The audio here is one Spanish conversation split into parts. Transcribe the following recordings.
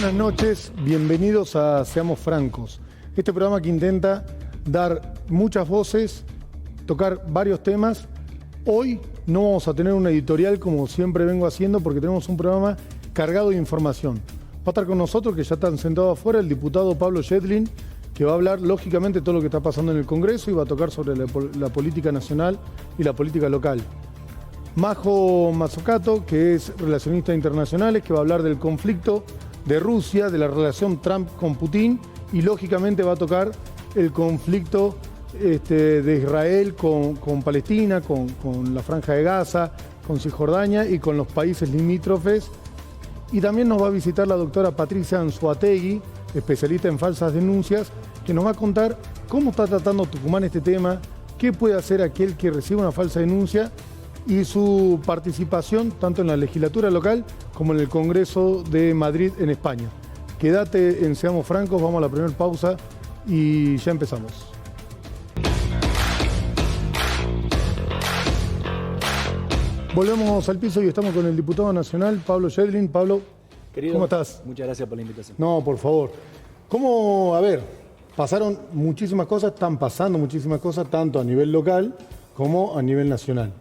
buenas noches, bienvenidos a Seamos Francos, este programa que intenta dar muchas voces, tocar varios temas. Hoy no vamos a tener una editorial como siempre vengo haciendo porque tenemos un programa cargado de información. Va a estar con nosotros, que ya están sentados afuera, el diputado Pablo Yedlin, que va a hablar lógicamente de todo lo que está pasando en el Congreso y va a tocar sobre la política nacional y la política local. Majo Mazzucato, que es relacionista internacional, que va a hablar del conflicto de Rusia, de la relación Trump con Putin y lógicamente va a tocar el conflicto de Israel con Palestina, con la Franja de Gaza, con Cisjordania y con los países limítrofes. Y también nos va a visitar la doctora Patricia Anzoátegui, especialista en falsas denuncias, que nos va a contar cómo está tratando Tucumán este tema, qué puede hacer aquel que recibe una falsa denuncia y su participación tanto en la legislatura local como en el Congreso de Madrid en España. Quédate en Seamos Francos, vamos a la primera pausa y ya empezamos. Volvemos al piso y estamos con el diputado nacional, Pablo Yedlin. Pablo, querido, ¿cómo estás? Muchas gracias por la invitación. No, por favor. ¿Cómo, a ver, pasaron muchísimas cosas, están pasando muchísimas cosas, tanto a nivel local como a nivel nacional?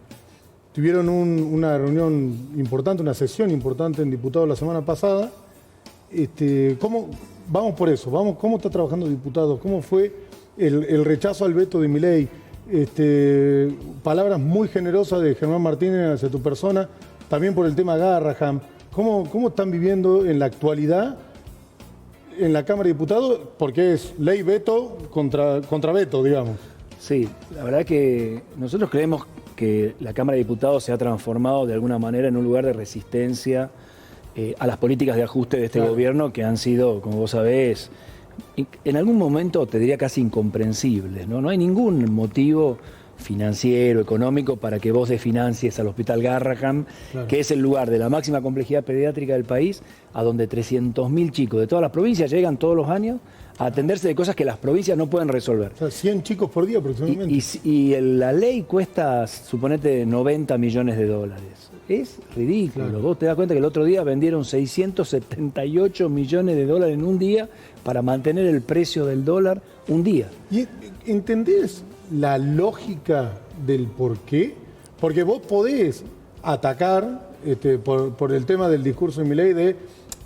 Tuvieron una reunión importante, una sesión importante en diputados la semana pasada. Vamos por eso, ¿cómo está trabajando diputados? ¿Cómo fue el rechazo al veto de Milei? Palabras muy generosas de Germán Martínez hacia tu persona, también por el tema Garrahan. ¿Cómo están viviendo en la actualidad en la Cámara de Diputados? Porque es ley veto contra veto, digamos. Sí, la verdad que nosotros creemos que la Cámara de Diputados se ha transformado de alguna manera en un lugar de resistencia a las políticas de ajuste de este gobierno, que han sido, como vos sabés, en algún momento te diría casi incomprensibles, ¿no? No hay ningún motivo financiero, económico, para que vos desfinancies al Hospital Garrahan, que es el lugar de la máxima complejidad pediátrica del país, a donde 300.000 chicos de todas las provincias llegan todos los años a atenderse de cosas que las provincias no pueden resolver. O sea, 100 chicos por día aproximadamente. Y la ley cuesta, suponete, 90 millones de dólares. Es ridículo. Claro. Vos te das cuenta que el otro día vendieron 678 millones de dólares en un día para mantener el precio del dólar un día. ¿Y entendés la lógica del por qué? Porque vos podés atacar por el tema del discurso de Milei de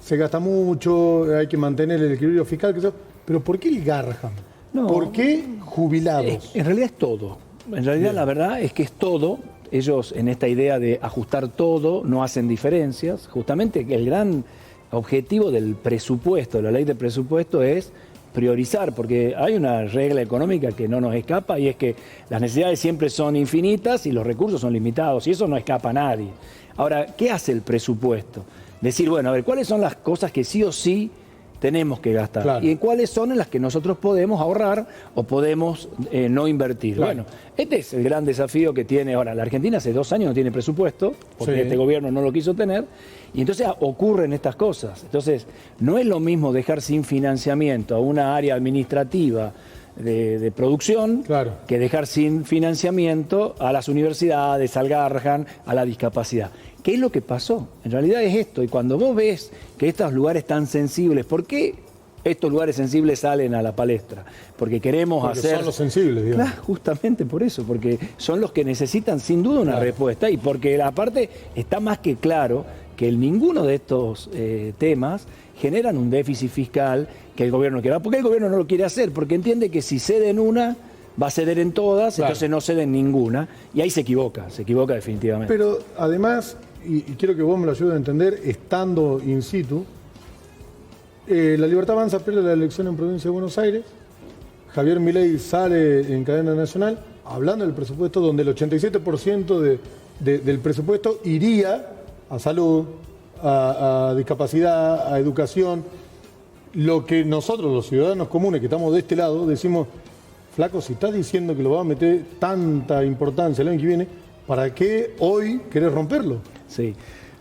se gasta mucho, hay que mantener el equilibrio fiscal, pero ¿por qué el Garrahan? No, ¿por qué jubilados? En realidad es todo. En realidad la verdad es que es todo. Ellos en esta idea de ajustar todo no hacen diferencias. Justamente el gran objetivo del presupuesto, de la ley de presupuesto, es priorizar, porque hay una regla económica que no nos escapa y es que las necesidades siempre son infinitas y los recursos son limitados y eso no escapa a nadie. Ahora, ¿qué hace el presupuesto? Decir, bueno, a ver, ¿cuáles son las cosas que sí o sí tenemos que gastar? Claro. ¿Y cuáles son en las que nosotros podemos ahorrar o podemos no invertir? Claro. Bueno, este es el gran desafío que tiene ahora. La Argentina hace 2 años no tiene presupuesto, porque este gobierno no lo quiso tener, y entonces ocurren estas cosas. Entonces, no es lo mismo dejar sin financiamiento a una área administrativa de producción que dejar sin financiamiento a las universidades, al Garrahan, a la discapacidad. ¿Qué es lo que pasó? En realidad es esto, y cuando vos ves que estos lugares tan sensibles, ¿por qué estos lugares sensibles salen a la palestra? Porque queremos hacer... son los sensibles, digamos. Claro, justamente por eso, porque son los que necesitan sin duda una respuesta, y porque aparte está más que claro que ninguno de estos temas generan un déficit fiscal que el gobierno quiera. ¿Por qué el gobierno no lo quiere hacer? Porque entiende que si cede en una, va a ceder en todas, entonces no cede en ninguna, y ahí se equivoca definitivamente. Pero además, y quiero que vos me lo ayudes a entender, estando in situ, la Libertad Avanza pierde la elección en Provincia de Buenos Aires, Javier Milei sale en cadena nacional hablando del presupuesto, donde el 87% del presupuesto iría a salud, a discapacidad, a educación. Lo que nosotros, los ciudadanos comunes que estamos de este lado, decimos, flaco, si estás diciendo que lo vas a meter tanta importancia el año que viene, ¿para qué hoy querés romperlo? Sí,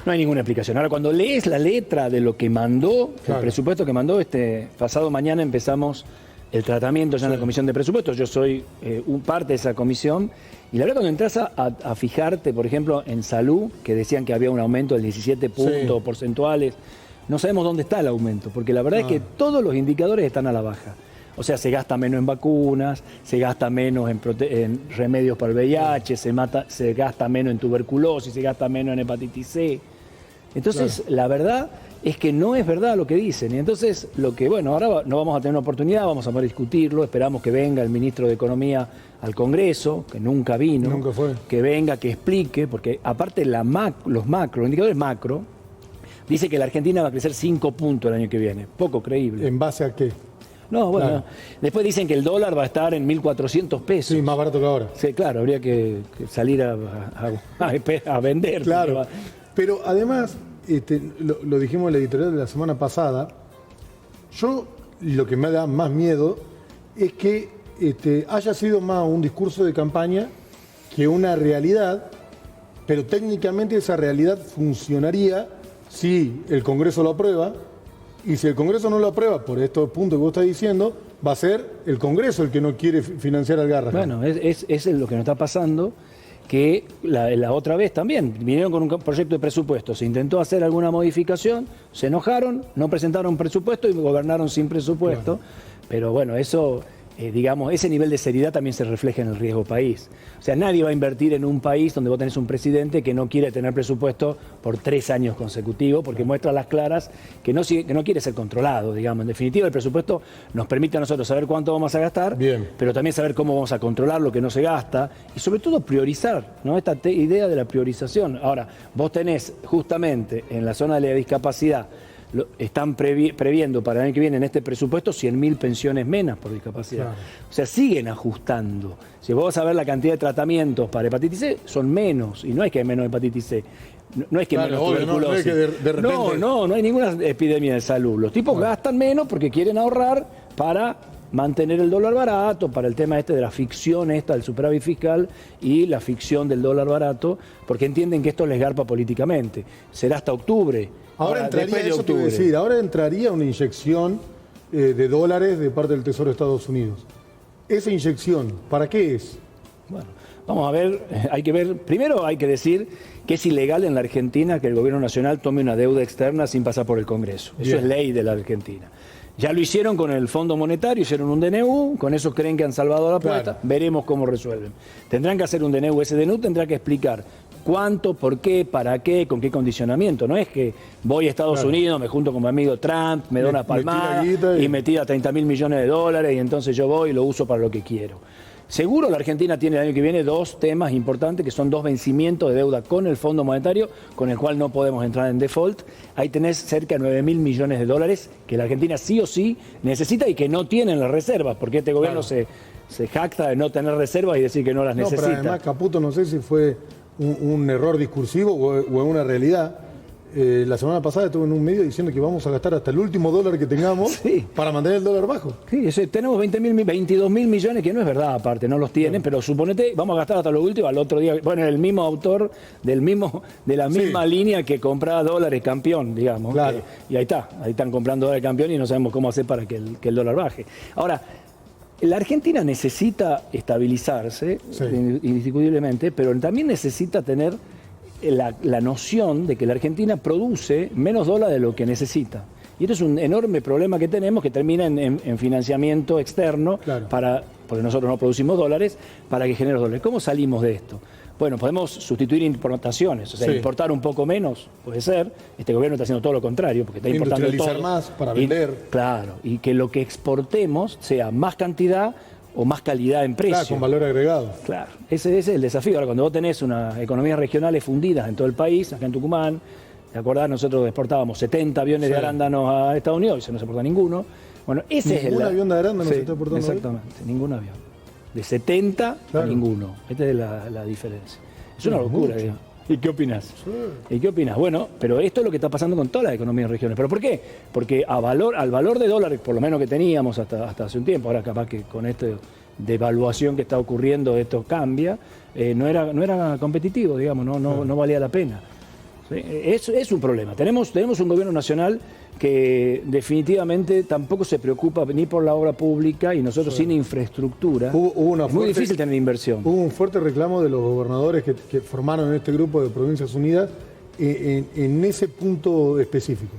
no hay ninguna explicación. Ahora, cuando lees la letra de lo que mandó, el presupuesto que mandó, pasado mañana empezamos el tratamiento ya en la Comisión de Presupuestos. Yo soy parte de esa comisión. Y la verdad, cuando entras a fijarte, por ejemplo, en salud, que decían que había un aumento de 17 puntos porcentuales, no sabemos dónde está el aumento, porque la verdad es que todos los indicadores están a la baja. O sea, se gasta menos en vacunas, se gasta menos en remedios para el VIH, se gasta menos en tuberculosis, se gasta menos en hepatitis C. Entonces, la verdad es que no es verdad lo que dicen. Y entonces, ahora no vamos a tener una oportunidad, vamos a poder discutirlo, esperamos que venga el ministro de Economía al Congreso, que nunca vino, que venga, que explique, porque aparte los indicadores macro, dice que la Argentina va a crecer 5 puntos el año que viene. Poco creíble. ¿En base a qué? No, bueno, después dicen que el dólar va a estar en 1.400 pesos. Sí, más barato que ahora. Sí, claro, habría que salir a vender. Claro, pero además, lo dijimos en la editorial de la semana pasada, lo que me da más miedo es que haya sido más un discurso de campaña que una realidad, pero técnicamente esa realidad funcionaría si el Congreso lo aprueba. Y si el Congreso no lo aprueba por estos puntos que vos estás diciendo, va a ser el Congreso el que no quiere financiar al Garrahan. Bueno, es lo que nos está pasando, que la otra vez también vinieron con un proyecto de presupuesto, se intentó hacer alguna modificación, se enojaron, no presentaron presupuesto y gobernaron sin presupuesto. Pero bueno, eso... ese nivel de seriedad también se refleja en el riesgo país. O sea, nadie va a invertir en un país donde vos tenés un presidente que no quiere tener presupuesto por 3 años consecutivos, porque muestra a las claras que no quiere ser controlado, digamos. En definitiva, el presupuesto nos permite a nosotros saber cuánto vamos a gastar, pero también saber cómo vamos a controlar lo que no se gasta y sobre todo priorizar, ¿no? Esta idea de la priorización. Ahora, vos tenés justamente en la zona de la discapacidad, están previendo para el año que viene en este presupuesto 100.000 pensiones menos por discapacidad. Claro. O sea, siguen ajustando. Si vos vas a ver la cantidad de tratamientos para hepatitis C, son menos. Y no es que hay menos hepatitis C. No es que menos tuberculosis. No es que de repente... no hay ninguna epidemia de salud. Los tipos gastan menos porque quieren ahorrar para mantener el dólar barato, para el tema de la ficción del superávit fiscal y la ficción del dólar barato, porque entienden que esto les garpa políticamente. Será hasta octubre. Ahora entraría una inyección de dólares de parte del Tesoro de Estados Unidos. Esa inyección, ¿para qué es? Bueno, vamos a ver, primero hay que decir que es ilegal en la Argentina que el gobierno nacional tome una deuda externa sin pasar por el Congreso. Eso es ley de la Argentina. Ya lo hicieron con el Fondo Monetario, hicieron un DNU, con eso creen que han salvado la plata, veremos cómo resuelven. Tendrán que hacer un DNU, ese DNU tendrá que explicar cuánto, por qué, para qué, con qué condicionamiento. No es que voy a Estados Unidos, me junto con mi amigo Trump, me da una palmada y me tira 30.000 millones de dólares y entonces yo voy y lo uso para lo que quiero. Seguro la Argentina tiene el año que viene 2 temas importantes, que son 2 vencimientos de deuda con el Fondo Monetario, con el cual no podemos entrar en default. Ahí tenés cerca de 9.000 millones de dólares que la Argentina sí o sí necesita y que no tiene en las reservas, porque este gobierno se jacta de no tener reservas y decir que no las necesita. Pero además, Caputo, no sé si fue un error discursivo o una realidad. La semana pasada estuve en un medio diciendo que vamos a gastar hasta el último dólar que tengamos para mantener el dólar bajo. Sí, tenemos 22.000 millones, que no es verdad aparte, no los tienen, pero suponete, vamos a gastar hasta lo último, al otro día, bueno, el mismo autor de la misma línea que compraba dólares campeón, digamos. Claro. Y ahí están comprando dólares campeón y no sabemos cómo hacer para que el dólar baje. Ahora, la Argentina necesita estabilizarse, indiscutiblemente, pero también necesita tener la noción de que la Argentina produce menos dólares de lo que necesita. Y esto es un enorme problema que tenemos, que termina en financiamiento externo, porque nosotros no producimos dólares, para que genere dólares. ¿Cómo salimos de esto? Bueno, podemos sustituir importaciones, o sea, importar un poco menos, puede ser. Este gobierno está haciendo todo lo contrario, porque está importando todo. Más para vender. Claro, y que lo que exportemos sea más cantidad o más calidad en precio. Claro, con valor agregado. Claro, ese es el desafío. Ahora, cuando vos tenés unas economías regionales fundidas en todo el país, acá en Tucumán, ¿te acordás? Nosotros exportábamos 70 aviones de arándanos a Estados Unidos y se no se exporta ninguno. Bueno, ese es el... ¿Ningún avión de arándanos se está exportando? Exactamente, ningún avión. De 70 a ninguno. Esta es la diferencia. Es una locura, digamos. ¿Y qué opinás? ¿Y qué opinás? Bueno, pero esto es lo que está pasando con todas las economías regionales. ¿Pero por qué? Porque al valor de dólares, por lo menos que teníamos hasta hace un tiempo, ahora capaz que con esta devaluación que está ocurriendo esto cambia, no era competitivo, digamos, no valía la pena. ¿Sí? Es un problema. Tenemos un gobierno nacional que definitivamente tampoco se preocupa ni por la obra pública y nosotros sin infraestructura es muy difícil tener inversión. Hubo un fuerte reclamo de los gobernadores que formaron este grupo de Provincias Unidas en ese punto específico.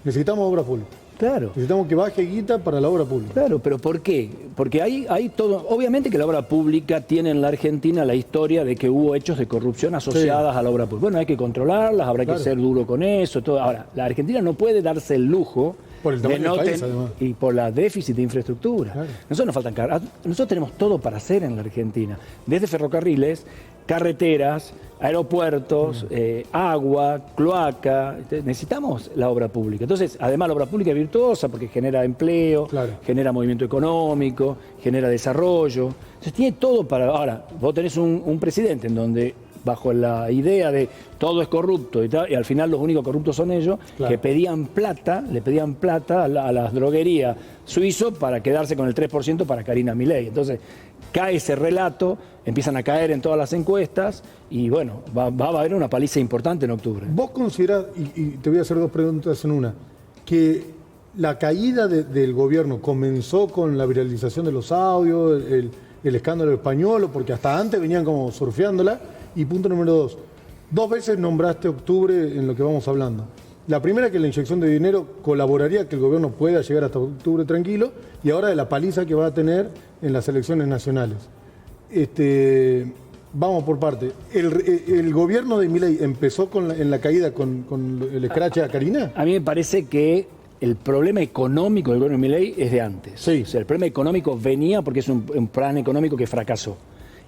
necesitamos obra pública. Claro. Necesitamos que baje guita para la obra pública. Claro, pero ¿por qué? Porque hay todo. Obviamente que la obra pública tiene en la Argentina la historia de que hubo hechos de corrupción asociadas a la obra pública. Bueno, hay que concontrolarlas, habrá que ser duro con eso, todo. Ahora, la Argentina no puede darse el lujo por el tamaño del país, además. Y por la déficit de infraestructura. Claro. Nosotros nos faltan cargas. Nosotros tenemos todo para hacer en la Argentina. Desde ferrocarriles, carreteras, aeropuertos, agua, cloaca. Necesitamos la obra pública. Entonces, además la obra pública es virtuosa porque genera empleo, genera movimiento económico, genera desarrollo. Entonces tiene todo para... Ahora, vos tenés un presidente en donde, bajo la idea de todo es corrupto y al final los únicos corruptos son ellos, que le pedían plata a las droguerías suizos para quedarse con el 3% para Karina Milei. Entonces, cae ese relato, empiezan a caer en todas las encuestas y bueno, va a haber una paliza importante en octubre. ¿Vos considerás, y te voy a hacer dos preguntas en una, que la caída del gobierno comenzó con la viralización de los audios, el escándalo español, porque hasta antes venían como surfeándola? Y punto número dos veces nombraste octubre en lo que vamos hablando. La primera, que la inyección de dinero colaboraría a que el gobierno pueda llegar hasta octubre tranquilo, y ahora de la paliza que va a tener en las elecciones nacionales. Vamos por parte. ¿El gobierno de Milei empezó en la caída con el escrache a Karina? A mí me parece que el problema económico del gobierno de Milei es de antes. Sí. O sea, el problema económico venía porque es un plan económico que fracasó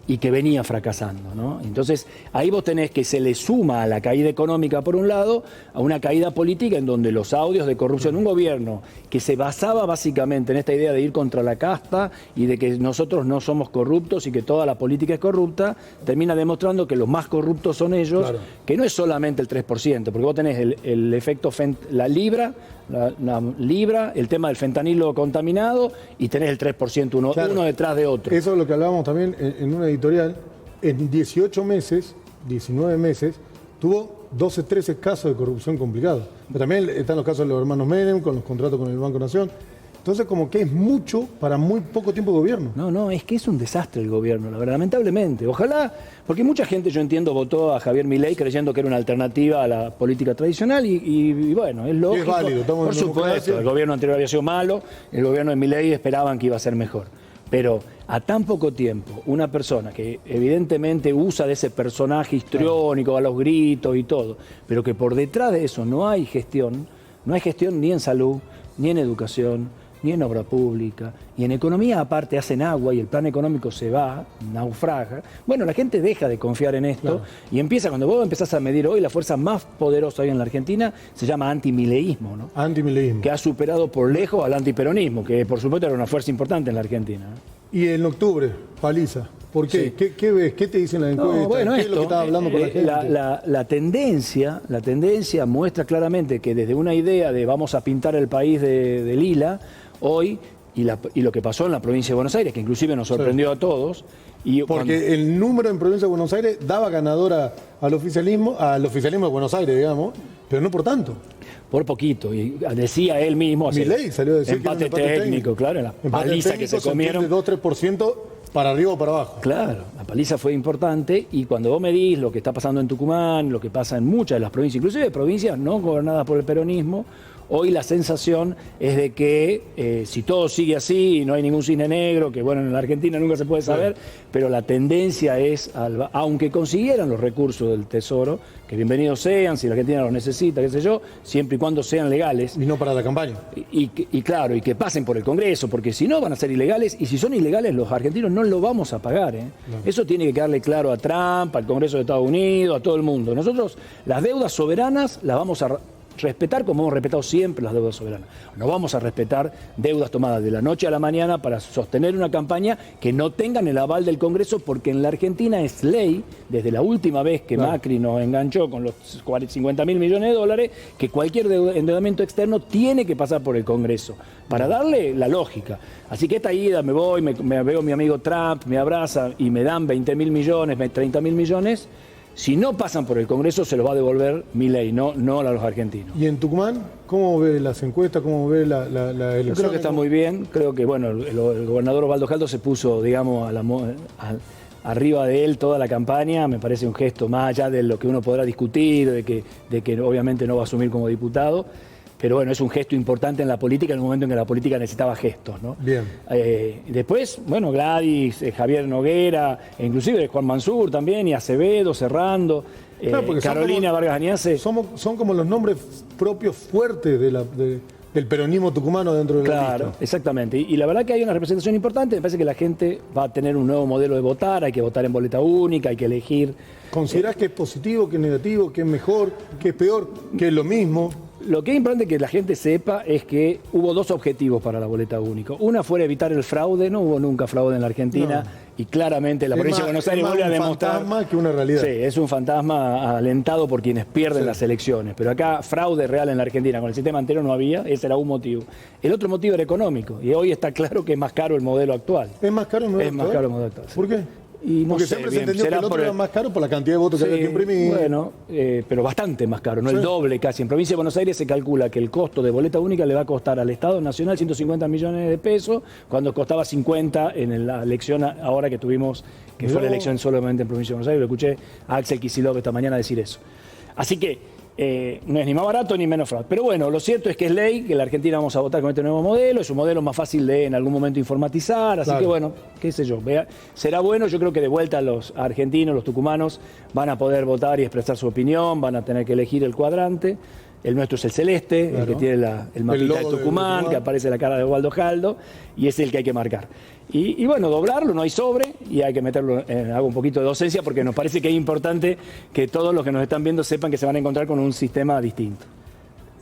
y que venía fracasando, ¿no? Entonces, ahí vos tenés que se le suma a la caída económica, por un lado, a una caída política en donde los audios de corrupción, un gobierno que se basaba básicamente en esta idea de ir contra la casta y de que nosotros no somos corruptos y que toda la política es corrupta, termina demostrando que los más corruptos son ellos, que no es solamente el 3%, porque vos tenés el efecto, la libra, el tema del fentanilo contaminado y tenés el 3%, uno detrás de otro. Eso es lo que hablábamos también en una editorial. En 18 meses, 19 meses, tuvo 12, 13 casos de corrupción complicados. Pero también están los casos de los hermanos Menem, con los contratos con el Banco Nación. Entonces, como que es mucho para muy poco tiempo de gobierno. No, es que es un desastre el gobierno, la verdad, lamentablemente. Ojalá, porque mucha gente, yo entiendo, votó a Javier Milei creyendo que era una alternativa a la política tradicional y bueno, es lógico. Y es válido, estamos por en supuesto, democracia. El gobierno anterior había sido malo, el gobierno de Milei esperaban que iba a ser mejor. Pero a tan poco tiempo, una persona que evidentemente usa de ese personaje histriónico, a los gritos y todo, pero que por detrás de eso no hay gestión ni en salud, ni en educación, ni en obra pública, y en economía aparte hacen agua y el plan económico se va, naufraga. Bueno, la gente deja de confiar en esto y empieza, cuando vos empezás a medir hoy, la fuerza más poderosa hoy en la Argentina se llama antimileísmo, ¿no? Antimileísmo. Que ha superado por lejos al antiperonismo, que por supuesto era una fuerza importante en la Argentina. Y en octubre, paliza. ¿Por qué? Sí. ¿Qué ves? ¿Qué te dicen las encuestas? Bueno, ¿Qué es lo que estás hablando con la gente? La tendencia muestra claramente que desde una idea de vamos a pintar el país de lila, hoy, y lo que pasó en la provincia de Buenos Aires, que inclusive nos sorprendió a todos. Porque el número en provincia de Buenos Aires daba ganadora al oficialismo de Buenos Aires, digamos, pero no por tanto. Por poquito, y decía él mismo. Milei salió a decir empate que era un empate técnico, claro, la paliza que se comieron. De 2-3% para arriba o para abajo. Claro, la paliza fue importante y cuando vos medís lo que está pasando en Tucumán, lo que pasa en muchas de las provincias, inclusive provincias no gobernadas por el peronismo, hoy la sensación es de que si todo sigue así y no hay ningún cisne negro, que bueno, en la Argentina nunca se puede saber, pero la tendencia es, aunque consiguieran los recursos del Tesoro, que bienvenidos sean, si la Argentina los necesita, qué sé yo, siempre y cuando sean legales. Y no para la campaña. Y claro, y que pasen por el Congreso, porque si no van a ser ilegales, y si son ilegales los argentinos no lo vamos a pagar. No. Eso tiene que quedarle claro a Trump, al Congreso de Estados Unidos, a todo el mundo. Nosotros las deudas soberanas las vamos a respetar como hemos respetado siempre las deudas soberanas. No vamos a respetar deudas tomadas de la noche a la mañana para sostener una campaña que no tengan el aval del Congreso, porque en la Argentina es ley, desde la última vez que Macri nos enganchó con los 50.000 millones de dólares, que cualquier endeudamiento externo tiene que pasar por el Congreso, para darle la lógica. Así que esta ida me voy, me veo a mi amigo Trump, me abraza y me dan 20.000 millones, 30.000 millones. Si no pasan por el Congreso, se los va a devolver Milei, no a los argentinos. ¿Y en Tucumán, cómo ve las encuestas, cómo ve la elección? Yo creo que está muy bien. Creo que bueno, el gobernador Osvaldo Jaldo se puso, digamos, arriba de él toda la campaña. Me parece un gesto más allá de lo que uno podrá discutir, de que obviamente no va a asumir como diputado. pero bueno, es un gesto importante en la política en el momento en que la política necesitaba gestos, ¿no? Bien. Después, bueno, Gladys, Javier Noguera, e inclusive Juan Mansur también, y Acevedo, Serrando, Claro, Carolina Vargas Añase. Son como los nombres propios fuertes del peronismo tucumano dentro de la Claro, lista. exactamente. Y la verdad que hay una representación importante. Me parece que la gente va a tener un nuevo modelo de votar. Hay que votar en boleta única, hay que elegir. ¿Considerás que es positivo, que es negativo, que es mejor, que es peor, que es lo mismo? Lo que es importante que la gente sepa es que hubo dos objetivos para la boleta única. Una fue evitar el fraude. No hubo nunca fraude en la Argentina. No. Y claramente la provincia de Buenos Aires vuelve a demostrar. Es un fantasma que una realidad. Sí, es un fantasma alentado por quienes pierden las elecciones. Pero acá fraude real en la Argentina con el sistema anterior no había, ese era un motivo. El otro motivo era económico. Y hoy está claro que es más caro el modelo actual. ¿Es más caro el modelo Es más actual? caro el modelo actual. Sí. ¿Por qué? Y no Porque sé, siempre se bien, entendió que será el otro por era más caro por la cantidad de votos que había que imprimir. Bueno, pero bastante más caro, no el doble casi. En provincia de Buenos Aires se calcula que el costo de boleta única le va a costar al Estado Nacional 150 millones de pesos, cuando costaba 50 en la elección ahora que tuvimos, que fue la elección solamente en provincia de Buenos Aires. Lo escuché a Axel Kicillof esta mañana decir eso. Así que no es ni más barato ni menos fraude. Pero bueno, lo cierto es que es ley, que la Argentina vamos a votar con este nuevo modelo, es un modelo más fácil de en algún momento informatizar, así que bueno, qué sé yo, será bueno, yo creo que de vuelta los argentinos, los tucumanos, van a poder votar y expresar su opinión, van a tener que elegir el cuadrante. El nuestro es el celeste, el que tiene el mapita de Tucumán, que aparece la cara de Osvaldo Jaldo, y es el que hay que marcar. Y bueno, doblarlo, no hay sobre, y hay que meterlo, hago un poquito de docencia, porque nos parece que es importante que todos los que nos están viendo sepan que se van a encontrar con un sistema distinto.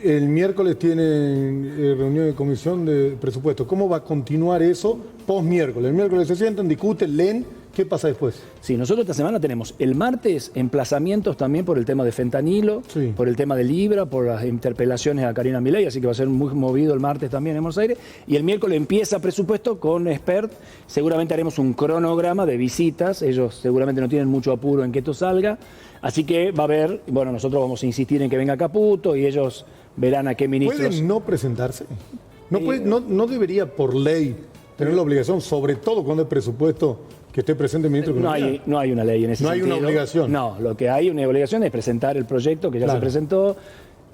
El miércoles tienen reunión de comisión de presupuesto. ¿Cómo va a continuar eso post-miércoles? El miércoles se sientan, discuten, leen. ¿Qué pasa después? Sí, nosotros esta semana tenemos el martes emplazamientos también por el tema de fentanilo, por el tema de Libra, por las interpelaciones a Karina Milei, así que va a ser muy movido el martes también en Buenos Aires. Y el miércoles empieza presupuesto con expert. Seguramente haremos un cronograma de visitas. Ellos seguramente no tienen mucho apuro en que esto salga. Así que va a haber, bueno, nosotros vamos a insistir en que venga Caputo y ellos verán a qué ministros. ¿Pueden no presentarse? ¿No debería por ley tener la obligación, sobre todo cuando hay presupuesto, que esté presente el ministro de Economía? No hay una ley en ese sentido. No hay una obligación. No, lo que hay una obligación es presentar el proyecto que ya se presentó.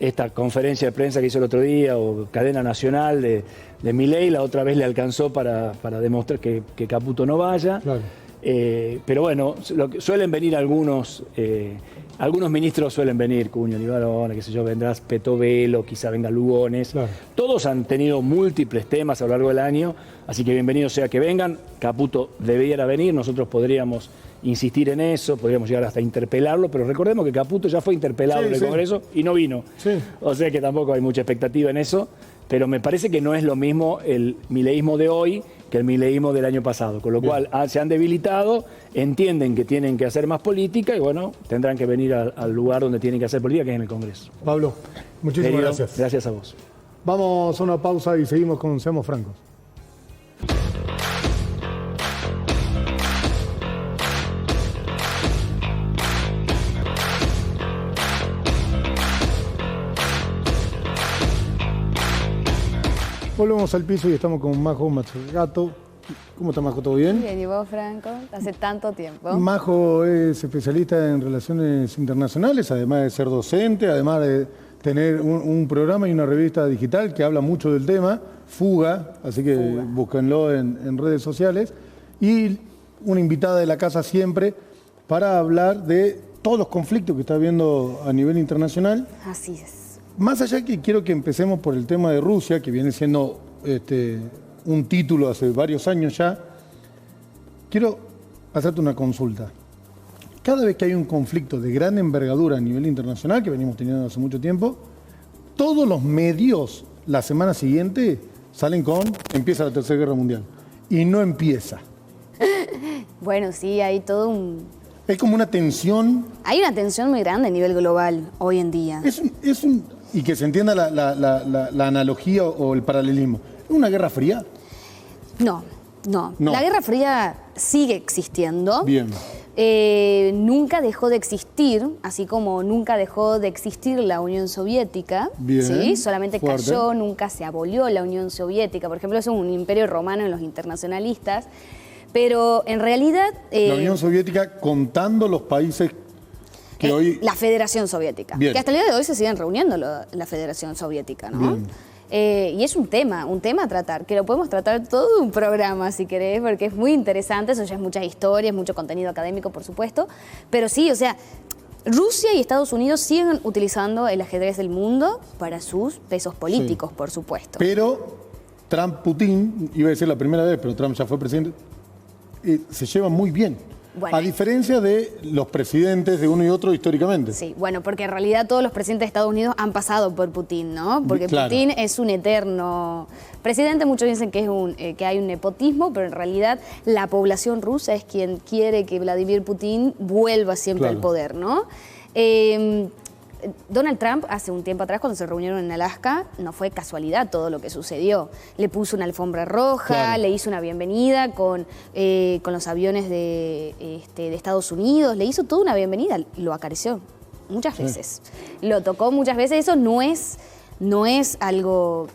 Esta conferencia de prensa que hizo el otro día, o cadena nacional de Milei, la otra vez le alcanzó para demostrar que Caputo no vaya. Claro. Pero bueno, suelen venir algunos ministros, suelen venir, Cuño, Libarona, qué sé yo, vendrás Petovelo, quizá venga Lugones. Claro. Todos han tenido múltiples temas a lo largo del año, así que bienvenido sea que vengan. Caputo debiera venir, nosotros podríamos insistir en eso, podríamos llegar hasta interpelarlo, pero recordemos que Caputo ya fue interpelado en el Congreso y no vino. O sea que tampoco hay mucha expectativa en eso, pero me parece que no es lo mismo el mileísmo de hoy que el mileísmo del año pasado, con lo cual se han debilitado, entienden que tienen que hacer más política y bueno, tendrán que venir al lugar donde tienen que hacer política, que es en el Congreso. Pablo, muchísimas gracias. Gracias a vos. Vamos a una pausa y seguimos con Seamos Francos. Volvemos al piso y estamos con Majo Mazzucato. ¿Cómo está, Majo? ¿Todo bien? Bien, ¿y vos, Franco? Hace tanto tiempo. Majo es especialista en relaciones internacionales, además de ser docente, además de tener un programa y una revista digital que habla mucho del tema, Fuga, así que búsquenlo en redes sociales. Y una invitada de la casa siempre para hablar de todos los conflictos que está habiendo a nivel internacional. Así es. Más allá que quiero que empecemos por el tema de Rusia, que viene siendo un título hace varios años ya, quiero hacerte una consulta. Cada vez que hay un conflicto de gran envergadura a nivel internacional, que venimos teniendo hace mucho tiempo, todos los medios la semana siguiente salen con empieza la Tercera Guerra Mundial. Y no empieza. Bueno, sí, hay todo un... Es como una tensión. Hay una tensión muy grande a nivel global hoy en día. Y que se entienda la analogía o el paralelismo. ¿Es una guerra fría? No. La Guerra Fría sigue existiendo. Bien. Nunca dejó de existir, así como nunca dejó de existir la Unión Soviética. Bien. ¿Sí? Solamente cayó, nunca se abolió la Unión Soviética. Por ejemplo, eso es un imperio romano en los internacionalistas. Pero en realidad... la Unión Soviética contando los países Que hoy... La Federación Soviética. Bien. Que hasta el día de hoy se siguen reuniendo la Federación Soviética, ¿no? Y es un tema a tratar, que lo podemos tratar todo un programa, si querés, porque es muy interesante, eso ya es muchas historias, mucho contenido académico, por supuesto, pero sí, o sea, Rusia y Estados Unidos siguen utilizando el ajedrez del mundo para sus pesos políticos, por supuesto. Pero Trump-Putin, iba a decir la primera vez, pero Trump ya fue presidente, se llevan muy bien. Bueno, a diferencia de los presidentes de uno y otro históricamente. Sí, bueno, porque en realidad todos los presidentes de Estados Unidos han pasado por Putin, ¿no? Porque claro. Putin es un eterno presidente. Muchos dicen que, que hay un nepotismo, pero en realidad la población rusa es quien quiere que Vladimir Putin vuelva siempre al poder, ¿no? Donald Trump, hace un tiempo atrás, cuando se reunieron en Alaska, no fue casualidad todo lo que sucedió. Le puso una alfombra roja, le hizo una bienvenida con los aviones de Estados Unidos, le hizo toda una bienvenida, lo acarició muchas veces, lo tocó muchas veces. Eso no es algo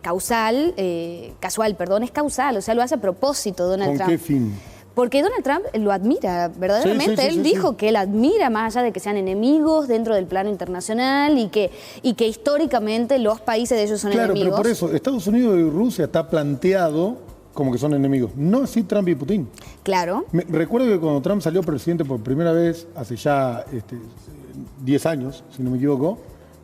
casual, es causal, o sea, lo hace a propósito Donald Trump. ¿Con qué fin? Porque Donald Trump lo admira, verdaderamente. Él dijo que él admira, más allá de que sean enemigos dentro del plano internacional y que históricamente los países de ellos son enemigos. Claro, pero por eso, Estados Unidos y Rusia está planteado como que son enemigos. No así Trump y Putin. Claro. Recuerdo que cuando Trump salió presidente por primera vez, hace ya 10 años, si no me equivoco,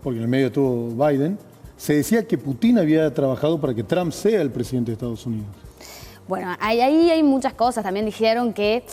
porque en el medio estuvo Biden, se decía que Putin había trabajado para que Trump sea el presidente de Estados Unidos. Bueno, ahí hay muchas cosas. También dijeron que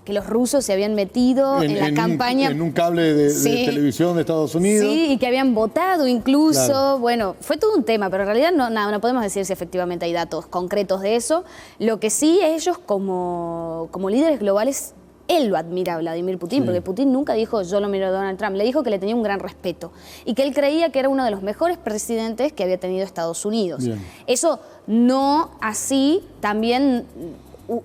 los rusos se habían metido en la campaña... En un cable de televisión de Estados Unidos. Sí, y que habían votado incluso. Claro. Bueno, fue todo un tema, pero en realidad no podemos decir si efectivamente hay datos concretos de eso. Lo que sí, ellos como líderes globales... Él lo admira a Vladimir Putin, porque Putin nunca dijo yo lo miro a Donald Trump, le dijo que le tenía un gran respeto y que él creía que era uno de los mejores presidentes que había tenido Estados Unidos. Bien. Eso no así, también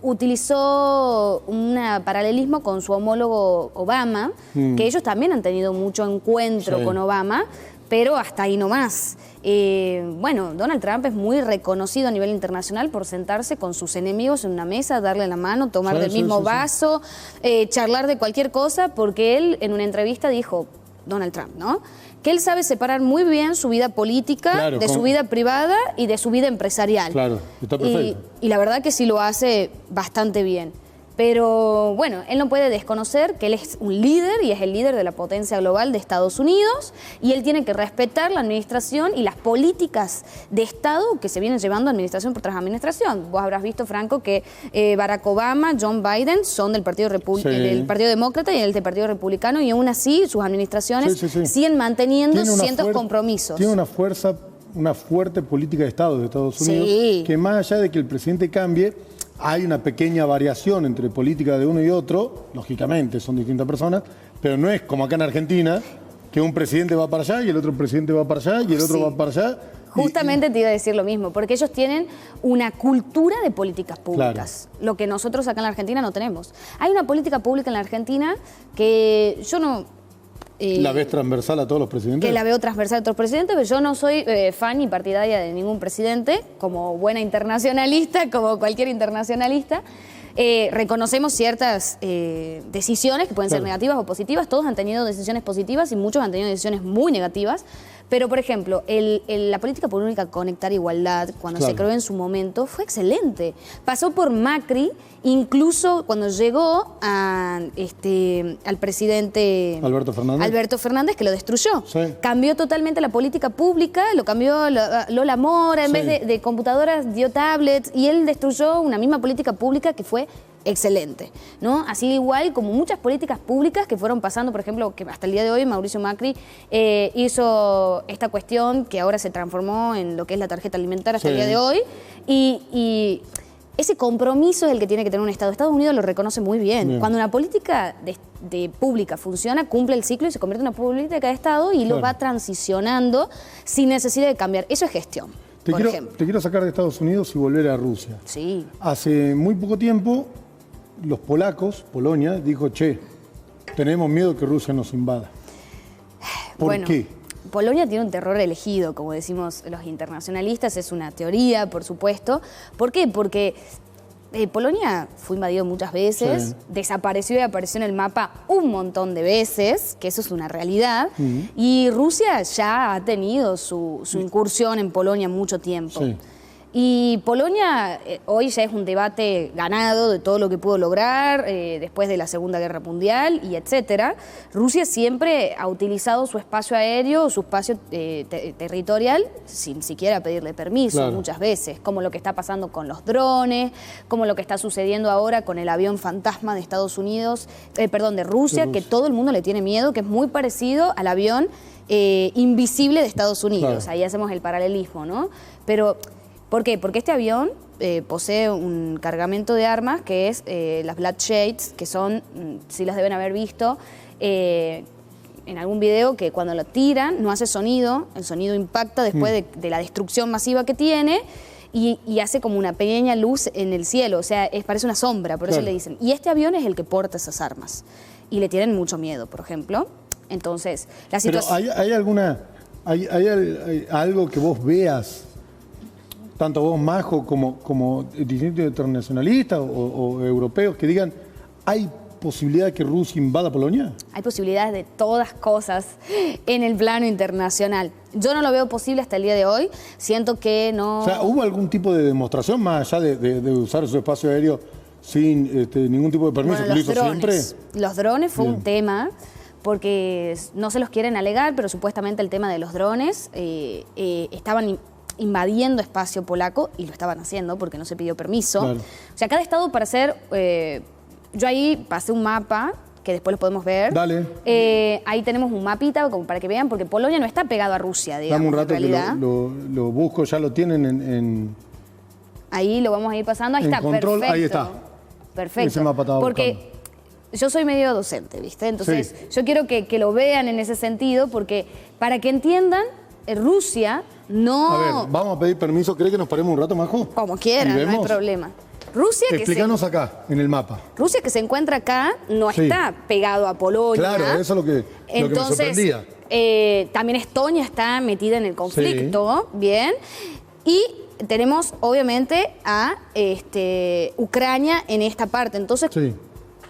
utilizó un paralelismo con su homólogo Obama, que ellos también han tenido mucho encuentro con Obama, pero hasta ahí nomás. Bueno, Donald Trump es muy reconocido a nivel internacional por sentarse con sus enemigos en una mesa, darle la mano, tomar del mismo vaso, charlar de cualquier cosa, porque él en una entrevista dijo, Donald Trump, ¿no?, que él sabe separar muy bien su vida política de su vida privada y de su vida empresarial. Claro, está perfecto. Y la verdad que sí lo hace bastante bien. Pero bueno, él no puede desconocer que él es un líder y es el líder de la potencia global de Estados Unidos y él tiene que respetar la administración y las políticas de Estado que se vienen llevando administración por tras administración. Vos habrás visto, Franco, que Barack Obama, John Biden son del Partido Demócrata y el del Partido Republicano y aún así sus administraciones siguen manteniendo ciertos compromisos. Tiene una fuerte política de Estado de Estados Unidos que más allá de que el presidente cambie, hay una pequeña variación entre política de uno y otro, lógicamente son distintas personas, pero no es como acá en Argentina, que un presidente va para allá y el otro presidente va para allá y el otro va para allá. Justamente te iba a decir lo mismo, porque ellos tienen una cultura de políticas públicas, lo que nosotros acá en la Argentina no tenemos. Hay una política pública en la Argentina que yo no... ¿La ves transversal a todos los presidentes? Que la veo transversal a todos los presidentes, pero yo no soy fan ni partidaria de ningún presidente, como buena internacionalista, como cualquier internacionalista. Reconocemos ciertas decisiones que pueden ser negativas o positivas. Todos han tenido decisiones positivas y muchos han tenido decisiones muy negativas. Pero, por ejemplo, la política pública Conectar Igualdad, cuando se creó en su momento, fue excelente. Pasó por Macri, incluso cuando llegó al presidente Alberto Fernández, que lo destruyó. Cambió totalmente la política pública, lo cambió Lola Mora, en vez de computadoras dio tablets, y él destruyó una misma política pública que fue excelente, ¿no? Así igual como muchas políticas públicas que fueron pasando, por ejemplo, que hasta el día de hoy Mauricio Macri hizo esta cuestión que ahora se transformó en lo que es la tarjeta alimentaria hasta el día de hoy, y ese compromiso es el que tiene que tener un Estado. Estados Unidos lo reconoce muy bien. Cuando una política de pública funciona, cumple el ciclo y se convierte en una política de Estado y lo va transicionando sin necesidad de cambiar. Eso es gestión. Te quiero sacar de Estados Unidos y volver a Rusia. Sí. Hace muy poco tiempo, los polacos, Polonia, dijo, tenemos miedo que Rusia nos invada. ¿Por qué? Polonia tiene un terror elegido, como decimos los internacionalistas, es una teoría, por supuesto. ¿Por qué? Porque Polonia fue invadido muchas veces, desapareció y apareció en el mapa un montón de veces, que eso es una realidad, y Rusia ya ha tenido su incursión en Polonia mucho tiempo. Sí. Y Polonia hoy ya es un debate ganado de todo lo que pudo lograr después de la Segunda Guerra Mundial y etcétera. Rusia siempre ha utilizado su espacio aéreo, su espacio territorial, sin siquiera pedirle permiso muchas veces, como lo que está pasando con los drones, como lo que está sucediendo ahora con el avión fantasma de Estados Unidos, de Rusia, que todo el mundo le tiene miedo, que es muy parecido al avión invisible de Estados Unidos. Ahí hacemos el paralelismo, ¿no? Pero ¿por qué? Porque este avión posee un cargamento de armas que es las Black Shades, que son, si las deben haber visto, en algún video, que cuando lo tiran no hace sonido, el sonido impacta después de la destrucción masiva que tiene y hace como una pequeña luz en el cielo, o sea, parece una sombra, por eso le dicen. Y este avión es el que porta esas armas y le tienen mucho miedo, por ejemplo. Entonces, la situación... Pero ¿hay algo que vos veas, tanto vos, Majo, como distintos internacionalistas o europeos, que digan, ¿hay posibilidad de que Rusia invada Polonia? Hay posibilidades de todas cosas en el plano internacional. Yo no lo veo posible hasta el día de hoy. Siento que no... O sea, ¿hubo algún tipo de demostración más allá de usar su espacio aéreo sin ningún tipo de permiso? Bueno, los drones fue un tema, porque no se los quieren alegar, pero supuestamente el tema de los drones estaban invadiendo espacio polaco, y lo estaban haciendo porque no se pidió permiso. O sea, cada estado para hacer... yo ahí pasé un mapa, que después lo podemos ver. Dale. Ahí tenemos un mapita como para que vean, porque Polonia no está pegado a Rusia, digamos. Dame un rato en realidad. Que lo busco, ya lo tienen en... Ahí lo vamos a ir pasando, ahí está, control, perfecto. Ahí está. Perfecto. Ese mapa estaba porque buscando. Yo soy medio docente, ¿viste? Entonces, yo quiero que lo vean en ese sentido, porque para que entiendan, Rusia no... A ver, vamos a pedir permiso. ¿Cree que nos paremos un rato, Majo? Como quieran, no hay problema. Rusia Explícanos acá, en el mapa. Rusia, que se encuentra acá, no está pegado a Polonia. Claro, eso es lo que me sorprendía. También Estonia está metida en el conflicto, bien. Y tenemos, obviamente, a Ucrania en esta parte. Entonces,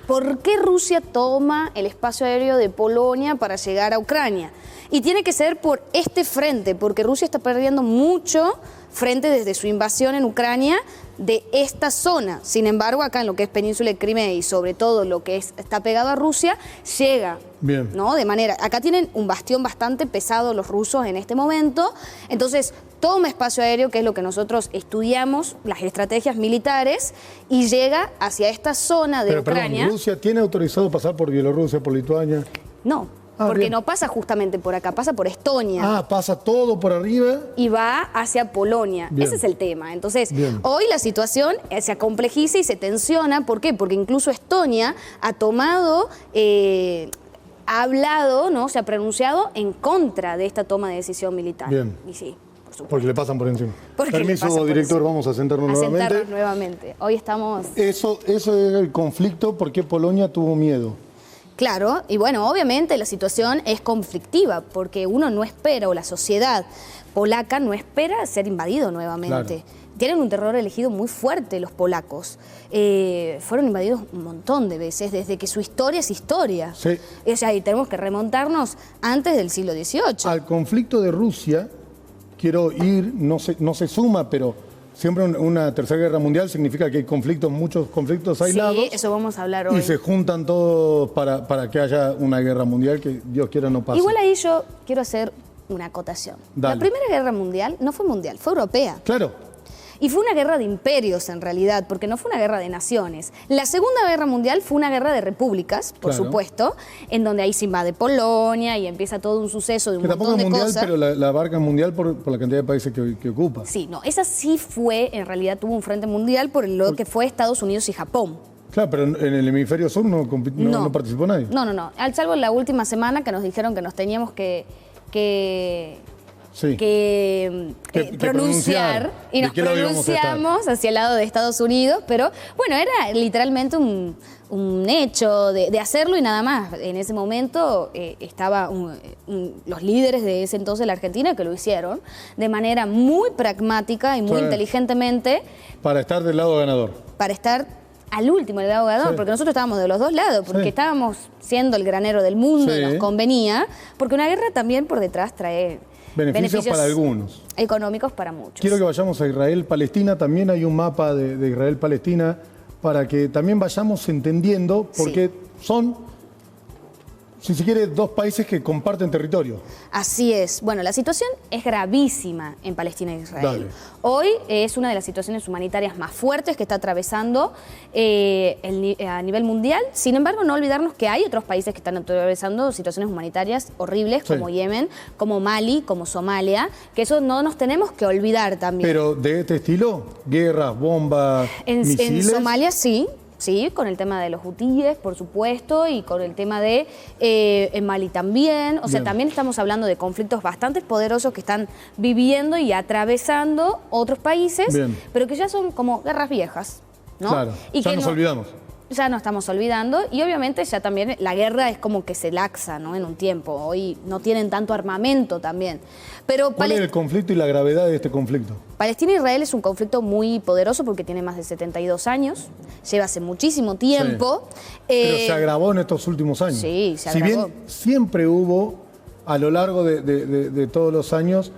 ¿por qué Rusia toma el espacio aéreo de Polonia para llegar a Ucrania? Y tiene que ser por este frente, porque Rusia está perdiendo mucho frente desde su invasión en Ucrania de esta zona. Sin embargo, acá en lo que es Península de Crimea y sobre todo lo que está pegado a Rusia, llega. Bien. ¿No? De manera, acá tienen un bastión bastante pesado los rusos en este momento. Entonces, toma espacio aéreo, que es lo que nosotros estudiamos, las estrategias militares, y llega hacia esta zona de Ucrania. Perdón, ¿Rusia tiene autorizado pasar por Bielorrusia, por Lituania? No. Porque no pasa justamente por acá, pasa por Estonia. Ah, pasa todo por arriba. Y va hacia Polonia. Ese es el tema. Entonces, hoy la situación se acomplejiza y se tensiona. ¿Por qué? Porque incluso Estonia ha tomado, ha hablado, ¿no? Se ha pronunciado en contra de esta toma de decisión militar. Bien. Y sí, por supuesto. Porque le pasan por encima. Permiso, director, vamos a sentarnos nuevamente. Hoy estamos... Eso es el conflicto, ¿por qué Polonia tuvo miedo? Claro, y bueno, obviamente la situación es conflictiva, porque uno no espera, o la sociedad polaca no espera ser invadido nuevamente. Tienen un terror elegido muy fuerte los polacos. Fueron invadidos un montón de veces, desde que su historia es historia. O sea, y tenemos que remontarnos antes del siglo XVIII. Al conflicto de Rusia, quiero ir, no se suma, pero... Siempre una tercera guerra mundial significa que hay conflictos, muchos conflictos aislados. Sí, eso vamos a hablar hoy. Y se juntan todos para que haya una guerra mundial que Dios quiera no pase. Igual ahí yo quiero hacer una acotación. Dale. La primera guerra mundial no fue mundial, fue europea. Claro. Y fue una guerra de imperios en realidad, porque no fue una guerra de naciones. La Segunda Guerra Mundial fue una guerra de repúblicas, por supuesto, en donde ahí se invade Polonia y empieza todo un suceso de un montón de mundial, cosas. Pero la abarca mundial por la cantidad de países que ocupa. Sí, no, esa sí fue, en realidad tuvo un frente mundial por lo que fue Estados Unidos y Japón. Claro, pero en el hemisferio sur no participó nadie. No. Al salvo la última semana que nos dijeron que nos teníamos que pronunciar, y nos pronunciamos hacia el lado de Estados Unidos, pero bueno, era literalmente un hecho de hacerlo y nada más. En ese momento estaban los líderes de ese entonces, la Argentina, que lo hicieron de manera muy pragmática y muy inteligentemente. Para estar del lado ganador. para estar al último, el lado ganador, porque nosotros estábamos de los dos lados, porque estábamos siendo el granero del mundo y nos convenía, porque una guerra también por detrás trae beneficios para algunos. Económicos para muchos. Quiero que vayamos a Israel-Palestina, también hay un mapa de Israel-Palestina para que también vayamos entendiendo, porque son, si se quiere, dos países que comparten territorio. Así es. Bueno, la situación es gravísima en Palestina e Israel. Dale. Hoy es una de las situaciones humanitarias más fuertes que está atravesando a nivel mundial. Sin embargo, no olvidarnos que hay otros países que están atravesando situaciones humanitarias horribles, como Yemen, como Mali, como Somalia, que eso no nos tenemos que olvidar también. Pero de este estilo, guerras, bombas, misiles. En Somalia sí. Sí, con el tema de los hutíes, por supuesto, y con el tema de en Mali también. O sea, también estamos hablando de conflictos bastante poderosos que están viviendo y atravesando otros países, pero que ya son como guerras viejas, ¿no? Claro, y ya nos olvidamos. Ya nos estamos olvidando y obviamente ya también la guerra es como que se laxa, ¿no? En un tiempo. Hoy no tienen tanto armamento también. Pero ¿cuál es el conflicto y la gravedad de este conflicto? Palestina e Israel es un conflicto muy poderoso porque tiene más de 72 años, lleva hace muchísimo tiempo. Pero se agravó en estos últimos años. Sí, se agravó. Si bien siempre hubo, a lo largo de todos los años,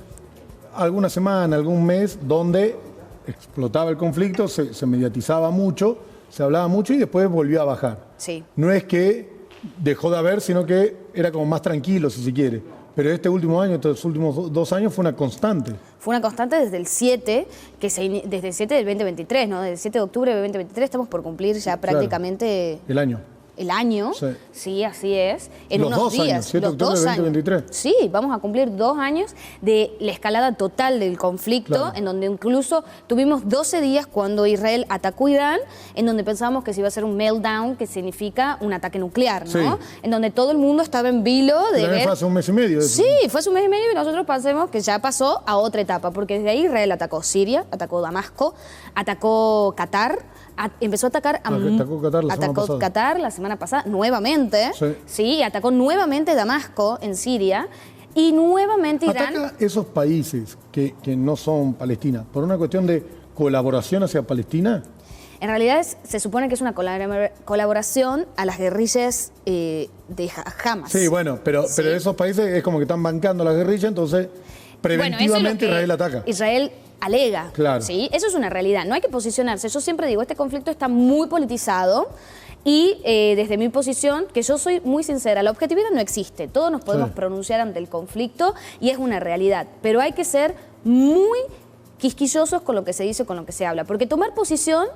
alguna semana, algún mes, donde explotaba el conflicto, se mediatizaba mucho, se hablaba mucho y después volvió a bajar. Sí. No es que dejó de haber, sino que era como más tranquilo, si se quiere. Pero este último año, estos últimos 2 años, fue una constante. Fue una constante desde el 7, desde el 7 del 2023, ¿no? Desde el 7 de octubre del 2023 estamos por cumplir ya prácticamente... El año. El año, sí, así es. En los unos 2 días. Años, 7 de octubre del 2023. Sí, vamos a cumplir 2 años de la escalada total del conflicto, en donde incluso tuvimos 12 días cuando Israel atacó Irán, en donde pensábamos que se iba a hacer un meltdown, que significa un ataque nuclear, ¿no? Sí. En donde todo el mundo estaba en vilo de ver... Fue hace un mes y medio. Sí, fue hace un mes y medio y nosotros pensamos que ya pasó a otra etapa, porque desde ahí Israel atacó Siria, atacó Damasco, atacó Qatar, empezó a atacar a... Atacó Qatar la semana pasada nuevamente, sí, atacó nuevamente Damasco en Siria y nuevamente Irán... ¿Ataca esos países que no son Palestina por una cuestión de colaboración hacia Palestina? En realidad se supone que es una colaboración a las guerrillas de Hamas. Sí, bueno, pero esos países es como que están bancando a las guerrillas, entonces preventivamente Israel ataca. Israel alega, claro. ¿Sí? Eso es una realidad, no hay que posicionarse. Yo siempre digo, este conflicto está muy politizado y desde mi posición, que yo soy muy sincera, la objetividad no existe, todos nos podemos pronunciar ante el conflicto y es una realidad, pero hay que ser muy quisquillosos con lo que se dice, con lo que se habla, porque tomar posición...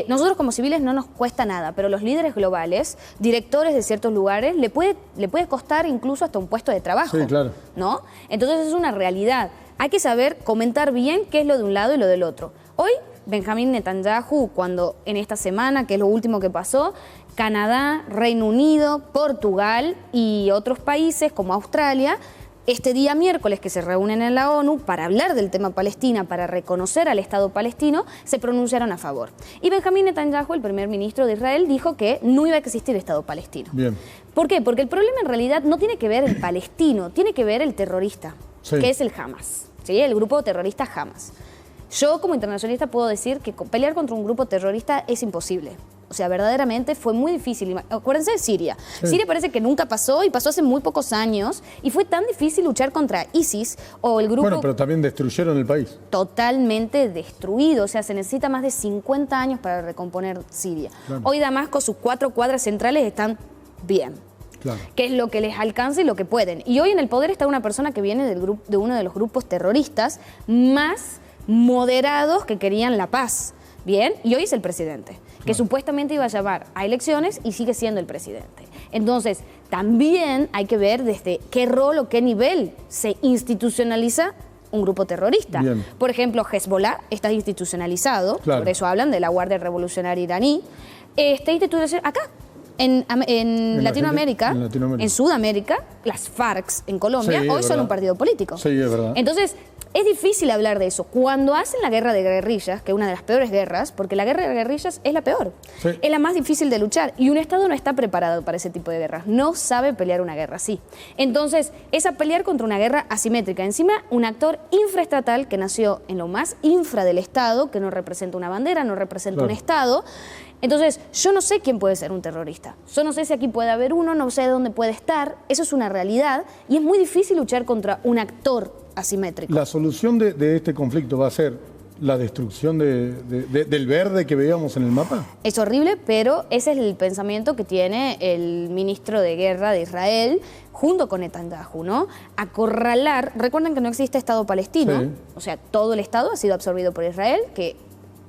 nosotros como civiles no nos cuesta nada, pero los líderes globales, directores de ciertos lugares, le puede costar incluso hasta un puesto de trabajo. Sí, claro. ¿No? Entonces es una realidad. Hay que saber comentar bien qué es lo de un lado y lo del otro. Hoy, Benjamín Netanyahu, cuando en esta semana, que es lo último que pasó, Canadá, Reino Unido, Portugal y otros países como Australia, este día miércoles que se reúnen en la ONU para hablar del tema Palestina, para reconocer al Estado palestino, se pronunciaron a favor. Y Benjamín Netanyahu, el primer ministro de Israel, dijo que no iba a existir Estado palestino. Bien. ¿Por qué? Porque el problema en realidad no tiene que ver el palestino, tiene que ver el terrorista, que es el Hamas, ¿sí? El grupo terrorista Hamas. Yo como internacionalista puedo decir que pelear contra un grupo terrorista es imposible. O sea, verdaderamente fue muy difícil. Acuérdense de Siria. Siria parece que nunca pasó y pasó hace muy pocos años. Y fue tan difícil luchar contra ISIS o el grupo... Bueno, pero también destruyeron el país. Totalmente destruido. O sea, se necesita más de 50 años para recomponer Siria. Claro. Hoy Damasco, sus 4 cuadras centrales están bien. Claro. Que es lo que les alcanza y lo que pueden. Y hoy en el poder está una persona que viene de uno de los grupos terroristas más moderados que querían la paz. Bien, y hoy es el presidente, que supuestamente iba a llamar a elecciones y sigue siendo el presidente. Entonces, también hay que ver desde qué rol o qué nivel se institucionaliza un grupo terrorista. Bien. Por ejemplo, Hezbollah está institucionalizado, claro. Por eso hablan de la Guardia Revolucionaria iraní. Está institucionalizado acá, En Latinoamérica, en Sudamérica, las FARC en Colombia, hoy son un partido político. Sí, es verdad. Entonces, es difícil hablar de eso. Cuando hacen la guerra de guerrillas, que es una de las peores guerras, porque la guerra de guerrillas es la peor, es la más difícil de luchar, y un Estado no está preparado para ese tipo de guerras, no sabe pelear una guerra así. Entonces, es a pelear contra una guerra asimétrica. Encima, un actor infraestatal que nació en lo más infra del Estado, que no representa una bandera, no representa un Estado. Entonces, yo no sé quién puede ser un terrorista. Yo no sé si aquí puede haber uno, no sé dónde puede estar. Eso es una realidad y es muy difícil luchar contra un actor asimétrico. La solución de este conflicto va a ser la destrucción del verde que veíamos en el mapa. Es horrible, pero ese es el pensamiento que tiene el ministro de Guerra de Israel junto con Netanyahu, ¿no? Acorralar, recuerden que no existe Estado palestino, o sea, todo el Estado ha sido absorbido por Israel, que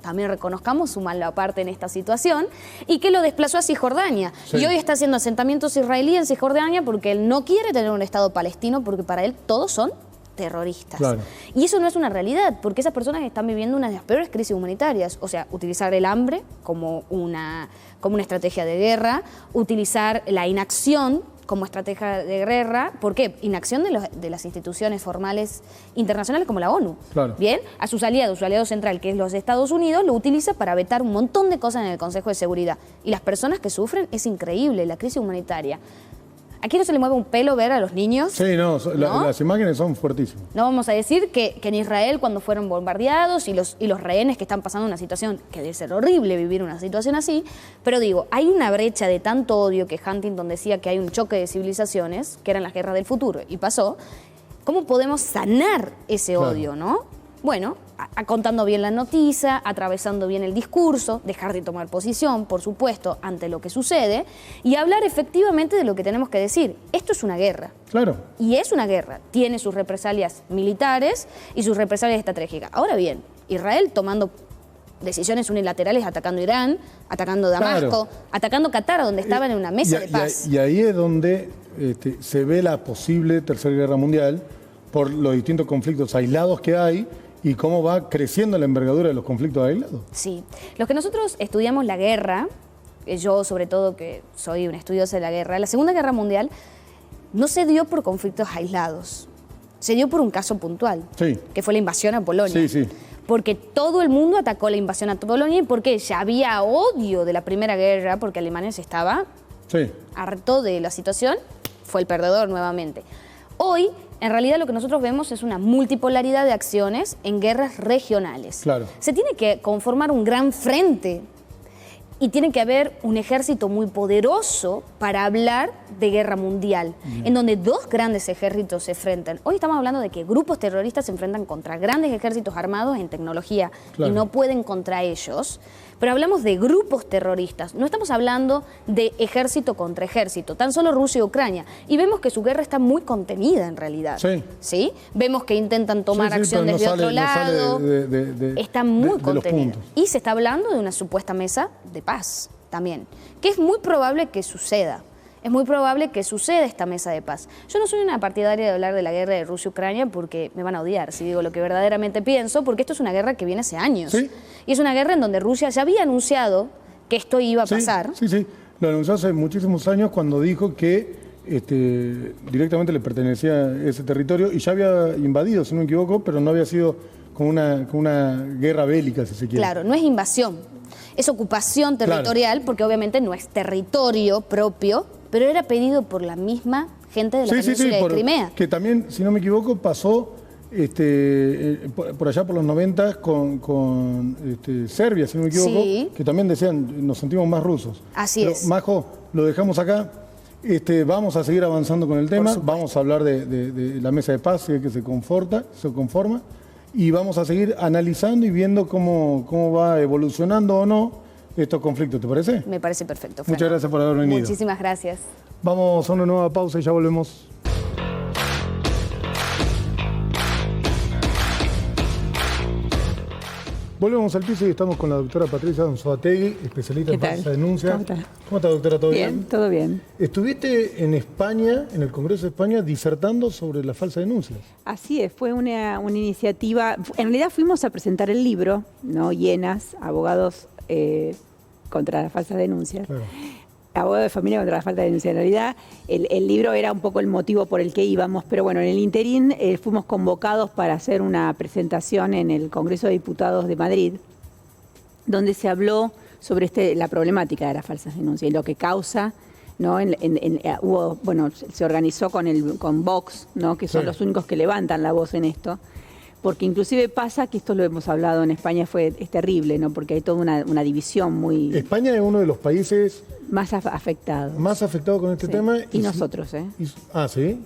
también reconozcamos su mala parte en esta situación, y que lo desplazó a Cisjordania. Y hoy está haciendo asentamientos israelíes en Cisjordania porque él no quiere tener un Estado palestino, porque para él todos son terroristas. Claro. Y eso no es una realidad, porque esas personas están viviendo una de las peores crisis humanitarias. O sea, utilizar el hambre como una estrategia de guerra, utilizar la inacción como estrategia de guerra. ¿Por qué? Inacción de las instituciones formales internacionales como la ONU. Claro. Bien, a sus aliados, su aliado central, que es los Estados Unidos, lo utiliza para vetar un montón de cosas en el Consejo de Seguridad. Y las personas que sufren, es increíble, la crisis humanitaria. Aquí no se le mueve un pelo ver a los niños. Sí, no, las imágenes son fuertísimas. No vamos a decir que en Israel, cuando fueron bombardeados y los rehenes que están pasando una situación que debe ser horrible vivir una situación así, pero digo, hay una brecha de tanto odio que Huntington decía que hay un choque de civilizaciones, que eran las guerras del futuro, y pasó. ¿Cómo podemos sanar ese odio, no? Bueno, contando bien la noticia, atravesando bien el discurso, dejar de tomar posición, por supuesto, ante lo que sucede, y hablar efectivamente de lo que tenemos que decir. Esto es una guerra. Claro. Y es una guerra. Tiene sus represalias militares y sus represalias estratégicas. Ahora bien, Israel tomando decisiones unilaterales, atacando Irán, atacando Damasco, atacando Qatar, donde estaban en una mesa de paz. Y ahí es donde se ve la posible Tercera Guerra Mundial, por los distintos conflictos aislados que hay, y cómo va creciendo la envergadura de los conflictos aislados. Sí. Los que nosotros estudiamos la guerra, yo sobre todo que soy un estudioso de la guerra, la Segunda Guerra Mundial no se dio por conflictos aislados, se dio por un caso puntual, que fue la invasión a Polonia. Porque todo el mundo atacó la invasión a Polonia y porque ya había odio de la Primera Guerra, porque Alemania se estaba harto de la situación, fue el perdedor nuevamente. Hoy, en realidad, lo que nosotros vemos es una multipolaridad de acciones en guerras regionales. Claro. Se tiene que conformar un gran frente y tiene que haber un ejército muy poderoso para hablar de guerra mundial, en donde dos grandes ejércitos se enfrentan. Hoy estamos hablando de que grupos terroristas se enfrentan contra grandes ejércitos armados en tecnología y no pueden contra ellos. Pero hablamos de grupos terroristas, no estamos hablando de ejército contra ejército, tan solo Rusia y Ucrania. Y vemos que su guerra está muy contenida en realidad. ¿Sí? Vemos que intentan tomar acción desde otro lado, está muy contenida. Y se está hablando de una supuesta mesa de paz también, que es muy probable que suceda. Es muy probable que suceda esta mesa de paz. Yo no soy una partidaria de hablar de la guerra de Rusia y Ucrania porque me van a odiar si digo lo que verdaderamente pienso, porque esto es una guerra que viene hace años. Y es una guerra en donde Rusia ya había anunciado que esto iba a pasar. Lo anunció hace muchísimos años cuando dijo que directamente le pertenecía ese territorio y ya había invadido, si no me equivoco, pero no había sido como una guerra bélica, si se quiere. Claro, no es invasión, es ocupación territorial, porque obviamente no es territorio propio, pero era pedido por la misma gente de la península de Crimea. Que también, si no me equivoco, pasó por allá por los 90 con Serbia, si no me equivoco, que también decían, nos sentimos más rusos. Así es. Majo, lo dejamos acá. Vamos a seguir avanzando con el tema, vamos a hablar de la mesa de paz, que se conforma, y vamos a seguir analizando y viendo cómo va evolucionando o no estos conflictos, ¿te parece? Me parece perfecto, Fernando. Muchas gracias por haber venido. Muchísimas gracias. Vamos a una nueva pausa y ya volvemos. Volvemos al piso y estamos con la doctora Patricia Anzoátegui, especialista en falsa denuncia. ¿Cómo está, doctora? ¿Todo bien? Bien, todo bien. Estuviste en España, en el Congreso de España, disertando sobre las falsas denuncias. Así es, fue una iniciativa. En realidad fuimos a presentar el libro, ¿no? Llenas, abogados contra las falsas denuncias. Claro. abogado de familia contra la falta de denuncia. En realidad, el libro era un poco el motivo por el que íbamos, pero bueno, en el interín fuimos convocados para hacer una presentación en el Congreso de Diputados de Madrid, donde se habló sobre la problemática de las falsas denuncias y lo que causa, ¿no? Se organizó con Vox, ¿no? Que son los únicos que levantan la voz en esto. Porque inclusive pasa, que esto lo hemos hablado en España, es terrible, ¿no? Porque hay toda una división muy... España es uno de los países... más afectados. Más afectados con este tema. Y nosotros, ¿eh? ¿Sí?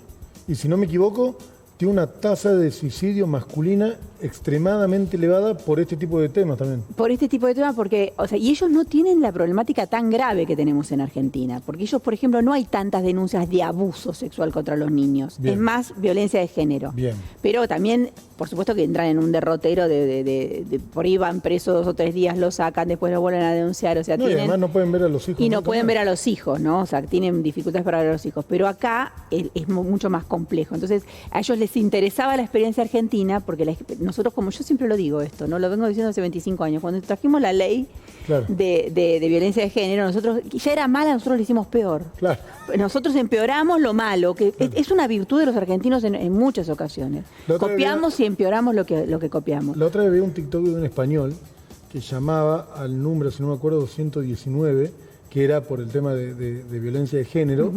Y si no me equivoco, tiene una tasa de suicidio masculina extremadamente elevada por este tipo de temas también. Por este tipo de temas, porque, y ellos no tienen la problemática tan grave que tenemos en Argentina, porque ellos, por ejemplo, no hay tantas denuncias de abuso sexual contra los niños, es más violencia de género. Bien. Pero también, por supuesto que entran en un derrotero de por ahí van presos 2 o 3 días, lo sacan, después lo vuelven a denunciar, y además no pueden ver a los hijos. Y no pueden ver a los hijos, ¿no? Tienen dificultades para ver a los hijos, pero acá es mucho más complejo. Entonces, a ellos les interesaba la experiencia argentina, porque nosotros, como yo siempre lo digo esto, ¿no? Lo vengo diciendo hace 25 años, cuando trajimos la ley de violencia de género, nosotros, ya era mala, nosotros lo hicimos peor. Claro. Nosotros empeoramos lo malo, que es una virtud de los argentinos en muchas ocasiones. Copiamos y empeoramos lo que copiamos. La otra vez vi un TikTok de un español que llamaba al número, si no me acuerdo, 219, que era por el tema de violencia de género,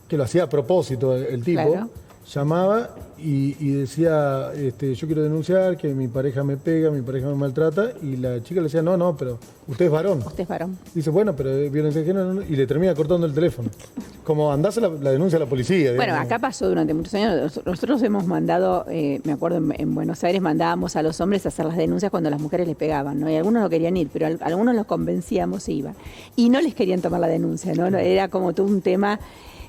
que lo hacía a propósito el tipo. Claro. Llamaba y decía, yo quiero denunciar que mi pareja me pega, mi pareja me maltrata, y la chica le decía, no, pero usted es varón. Usted es varón. Dice, bueno, pero es violencia de género, y le termina cortando el teléfono. Como andás la denuncia a la policía. Bueno, acá pasó durante muchos años. Nosotros hemos mandado, me acuerdo en Buenos Aires mandábamos a los hombres a hacer las denuncias cuando las mujeres les pegaban, ¿no? Y algunos no querían ir, pero algunos los convencíamos e iban. Y no les querían tomar la denuncia, ¿no? Era como todo un tema.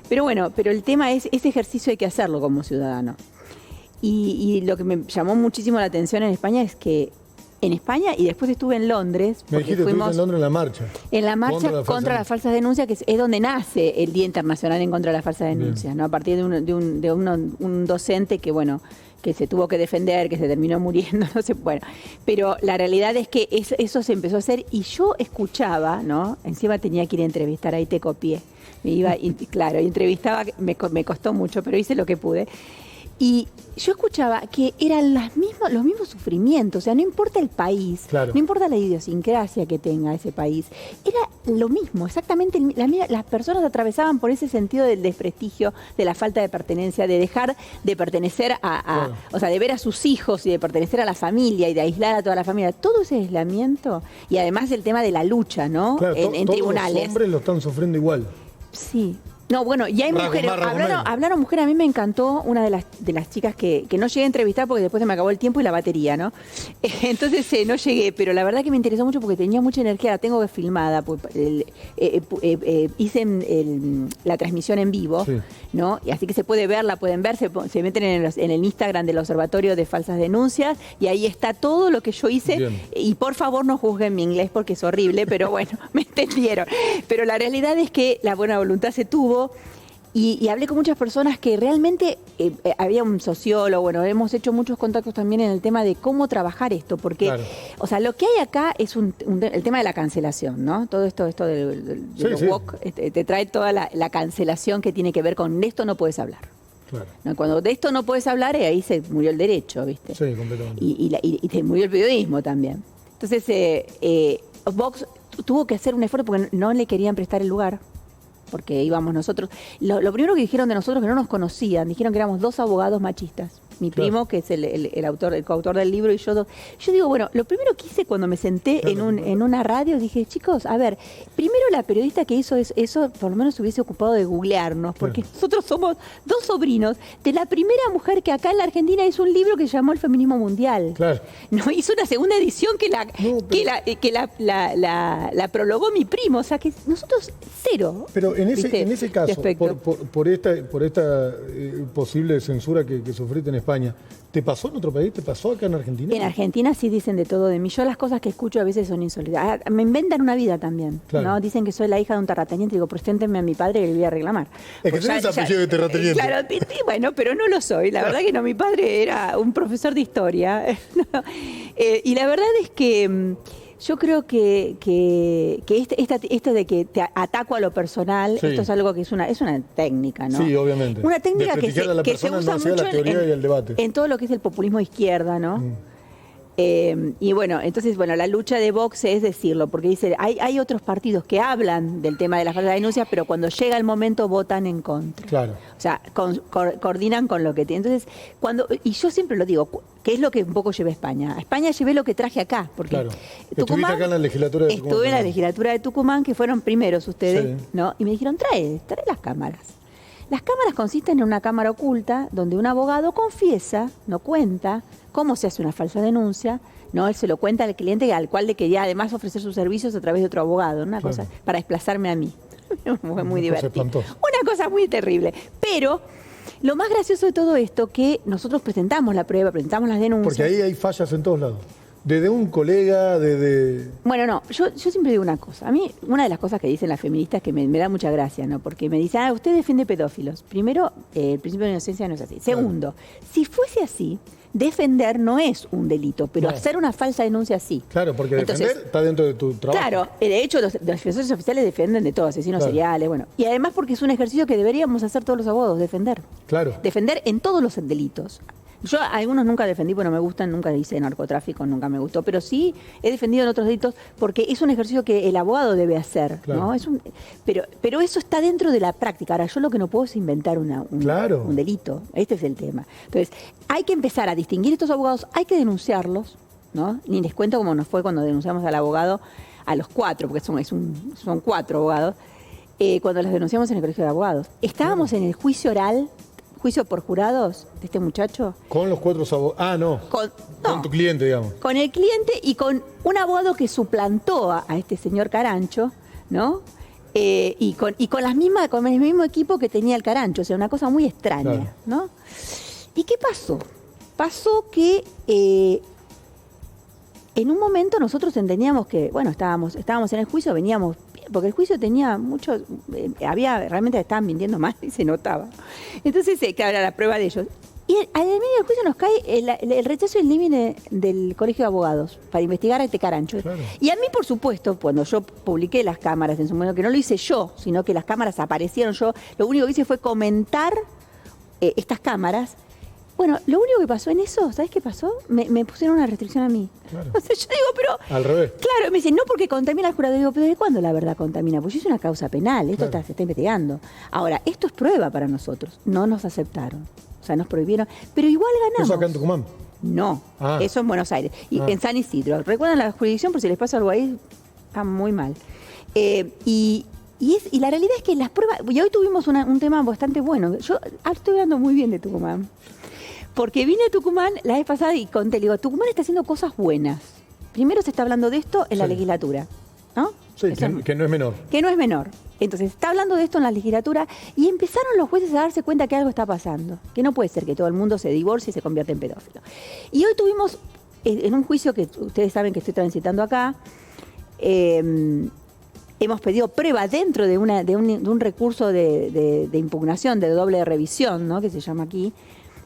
Pero bueno, el tema es, ese ejercicio hay que hacerlo como ciudadano. Y lo que me llamó muchísimo la atención en España es que en España, y después estuve en Londres. Me dijiste, estuviste en Londres en la marcha. En la marcha contra las falsas denuncias, que es donde nace el Día Internacional en contra de las falsas denuncias, ¿no? A partir de un docente que se tuvo que defender, que se terminó muriendo, no sé, pero la realidad es que eso se empezó a hacer, y yo escuchaba, ¿no? Encima tenía que ir a entrevistar, ahí te copié. Me iba y entrevistaba, me costó mucho, pero hice lo que pude. Y yo escuchaba que eran los mismos sufrimientos, no importa el país, no importa la idiosincrasia que tenga ese país, era lo mismo, exactamente las personas atravesaban por ese sentido del desprestigio, de la falta de pertenencia, de dejar de pertenecer de ver a sus hijos y de pertenecer a la familia y de aislar a toda la familia, todo ese aislamiento, y además el tema de la lucha, ¿no? Claro, en tribunales. Los hombres lo están sufriendo igual. Sí. No, bueno, y hay mujeres, hablaron mujeres, a mí me encantó una de las chicas que no llegué a entrevistar porque después se me acabó el tiempo y la batería, ¿no? Entonces no llegué, pero la verdad que me interesó mucho porque tenía mucha energía, la tengo filmada, pues, hice la transmisión en vivo, ¿no? Y así que se puede ver, la pueden ver, se meten en el Instagram del Observatorio de Falsas Denuncias y ahí está todo lo que yo hice. Bien. Y por favor no juzguen mi inglés porque es horrible, pero bueno, me entendieron. Pero la realidad es que la buena voluntad se tuvo. Y hablé con muchas personas que realmente, había un sociólogo, hemos hecho muchos contactos también en el tema de cómo trabajar esto, porque, lo que hay acá es el tema de la cancelación, ¿no? Todo esto del woke, te trae toda la cancelación que tiene que ver con esto no puedes hablar. Claro. ¿No? Cuando de esto no puedes hablar, ahí se murió el derecho, ¿viste? Sí, completamente. Y se murió el periodismo también. Entonces, Vox tuvo que hacer un esfuerzo porque no le querían prestar el lugar. Porque íbamos nosotros. Lo primero que dijeron de nosotros, que no nos conocían, dijeron que éramos 2 abogados machistas. Mi primo, que es el coautor del libro, y yo dos. Yo digo, lo primero que hice cuando me senté en una radio, dije, chicos, a ver, primero la periodista que hizo eso, por lo menos se hubiese ocupado de googlearnos, porque nosotros somos 2 sobrinos de la primera mujer que acá en la Argentina hizo un libro que se llamó El Feminismo Mundial. Claro. No, hizo una segunda edición que la prologó mi primo, o sea que nosotros 0. Pero en ese caso, por esta posible censura que sufriste en España, ¿te pasó en otro país? ¿Te pasó acá en Argentina? En Argentina sí dicen de todo de mí. Yo las cosas que escucho a veces son insólitas. Me inventan una vida también, ¿no? Dicen que soy la hija de un terrateniente. Digo, preséntenme a mi padre que le voy a reclamar. Es que tenés apellido de terrateniente. Claro, bueno, pero no lo soy. La verdad que no, mi padre era un profesor de historia. Y la verdad es que Yo creo que esto de que te ataco a lo personal, esto es algo que es una técnica, ¿no? Sí, obviamente. Una técnica que se usa mucho en todo lo que es el populismo de izquierda, ¿no? Y bueno, entonces, la lucha de Vox es decirlo, porque dice, hay otros partidos que hablan del tema de las falsas denuncias, pero cuando llega el momento votan en contra. Claro. O sea, coordinan con lo que tienen. Entonces, y yo siempre lo digo, que es lo que un poco llevé a España. A España llevé lo que traje acá, porque claro. Tucumán, estuviste acá en la legislatura de Tucumán. Estuve en la legislatura de Tucumán, que fueron primeros ustedes, ¿no? Y me dijeron, trae las cámaras. Las cámaras consisten en una cámara oculta donde un abogado confiesa, no cuenta cómo se hace una falsa denuncia, ¿no? Él se lo cuenta al cliente al cual le quería además ofrecer sus servicios a través de otro abogado, una cosa para desplazarme a mí. Fue muy divertido. Una cosa muy terrible. Pero lo más gracioso de todo esto que nosotros presentamos la prueba, presentamos las denuncias. Porque ahí hay fallas en todos lados. Desde un colega, Bueno, no, yo siempre digo una cosa. A mí, una de las cosas que dicen las feministas que me da mucha gracia, ¿no? Porque me dicen, usted defiende pedófilos. Primero, el principio de inocencia no es así. Segundo, si fuese así, defender no es un delito, pero hacer una falsa denuncia sí. Claro, porque defender está dentro de tu trabajo. Claro, de hecho los defensores oficiales defienden de todo, asesinos seriales, bueno. Y además porque es un ejercicio que deberíamos hacer todos los abogados, defender. Claro. Defender en todos los delitos. Yo a algunos nunca defendí, porque no me gustan, nunca hice narcotráfico, nunca me gustó, pero sí he defendido en otros delitos porque es un ejercicio que el abogado debe hacer, ¿no? Pero eso está dentro de la práctica. Ahora, yo lo que no puedo es inventar un delito. Este es el tema. Entonces, hay que empezar a distinguir estos abogados, hay que denunciarlos, ¿no? Ni les cuento cómo nos fue cuando denunciamos al abogado, a los 4, porque son 4 abogados, cuando los denunciamos en el Colegio de Abogados. Estábamos en el juicio oral, juicio por jurados de este muchacho. Con los 4 abogados. Con tu cliente, digamos. Con el cliente y con un abogado que suplantó a este señor Carancho, ¿no? Y con el mismo equipo que tenía el Carancho, o sea, una cosa muy extraña, ¿no? ¿Y qué pasó? Pasó que en un momento nosotros entendíamos que, estábamos en el juicio, veníamos, porque el juicio tenía mucho, realmente estaban mintiendo mal y se notaba. Entonces, claro, era la prueba de ellos. Y al medio del juicio nos cae el rechazo del límite del Colegio de Abogados para investigar a este Carancho. Claro. Y a mí, por supuesto, cuando yo publiqué las cámaras en su momento, que no lo hice yo, sino que las cámaras aparecieron, yo lo único que hice fue comentar estas cámaras. Bueno, lo único que pasó en eso, ¿sabes qué pasó? Me pusieron una restricción a mí. Claro. O sea, yo digo, pero... Al revés. Claro, me dicen, no porque contamina al jurado. Digo, pero ¿de cuándo la verdad contamina? Pues yo hice una causa penal, esto se está investigando. Ahora, esto es prueba para nosotros. No nos aceptaron. O sea, nos prohibieron. Pero igual ganamos. ¿Eso acá en Tucumán? No, eso en Buenos Aires. Y en San Isidro. ¿Recuerdan la jurisdicción? Por si les pasa algo ahí, está muy mal. Y la realidad es que las pruebas... Y hoy tuvimos un tema bastante bueno. Yo estoy hablando muy bien de Tucumán. Porque vine a Tucumán la vez pasada y conté, le digo, Tucumán está haciendo cosas buenas. Primero se está hablando de esto en la legislatura, ¿no? Sí, que no es menor. Que no es menor. Entonces, está hablando de esto en la legislatura y empezaron los jueces a darse cuenta que algo está pasando. Que no puede ser que todo el mundo se divorcie y se convierta en pedófilo. Y hoy tuvimos, en un juicio que ustedes saben que estoy transitando acá, hemos pedido prueba dentro de un recurso de impugnación, de doble revisión, ¿no? Que se llama aquí.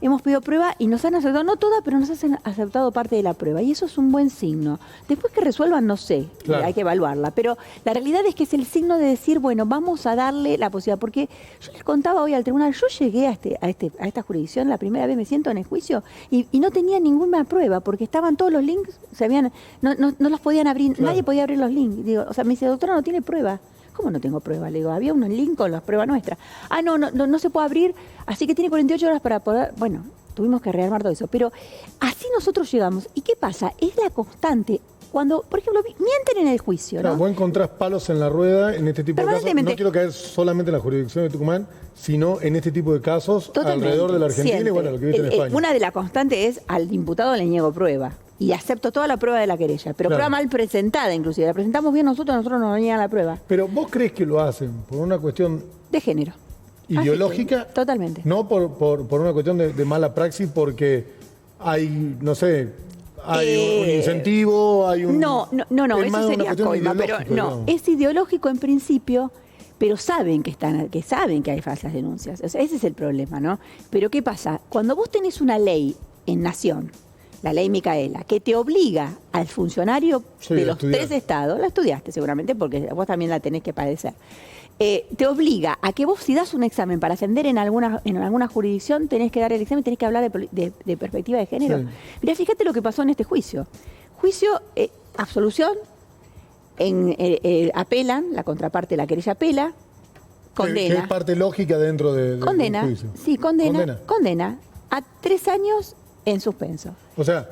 Hemos pedido prueba y nos han aceptado, no toda, pero nos han aceptado parte de la prueba. Y eso es un buen signo. Después que resuelvan, no sé, hay que evaluarla. Pero la realidad es que es el signo de decir, bueno, vamos a darle la posibilidad. Porque yo les contaba hoy al tribunal, yo llegué a esta jurisdicción, la primera vez me siento en el juicio, y no tenía ninguna prueba, porque estaban todos los links, no los podían abrir, nadie podía abrir los links. Digo, o sea, me dice, doctora, no tiene prueba. ¿Cómo no tengo prueba? Le digo, había unos links con las pruebas nuestras. No se puede abrir, así que tiene 48 horas para poder... Bueno, tuvimos que rearmar todo eso. Pero así nosotros llegamos. ¿Y qué pasa? Es la constante. Cuando, por ejemplo, mienten en el juicio, ¿no? Vos encontrás palos en la rueda en este tipo de casos. No quiero caer solamente en la jurisdicción de Tucumán, sino en este tipo de casos alrededor de la Argentina y bueno, lo que viste en España. Una de las constantes es al imputado le niego prueba. Y acepto toda la prueba de la querella, pero prueba mal presentada inclusive. La presentamos bien nosotros nos niegan la prueba. Pero ¿vos crees que lo hacen por una cuestión... de género? ¿Ideológica? Totalmente. No por una cuestión de mala praxis, porque hay, no sé, hay un incentivo, hay un... No, eso sería coima, pero no, es ideológico en principio, pero saben que hay falsas denuncias. O sea, ese es el problema, ¿no? Pero ¿qué pasa? Cuando vos tenés una ley en nación, la ley Micaela, que te obliga al funcionario de los 3 estados, la estudiaste seguramente porque vos también la tenés que padecer, te obliga a que vos, si das un examen para ascender en alguna jurisdicción, tenés que dar el examen, tenés que hablar de perspectiva de género. Sí. Mirá, fíjate lo que pasó en este juicio. Absolución, apelan, la contraparte de la querella apela, condena. ¿Qué es parte lógica dentro del juicio? Sí, condena a 3 años en suspenso. O sea,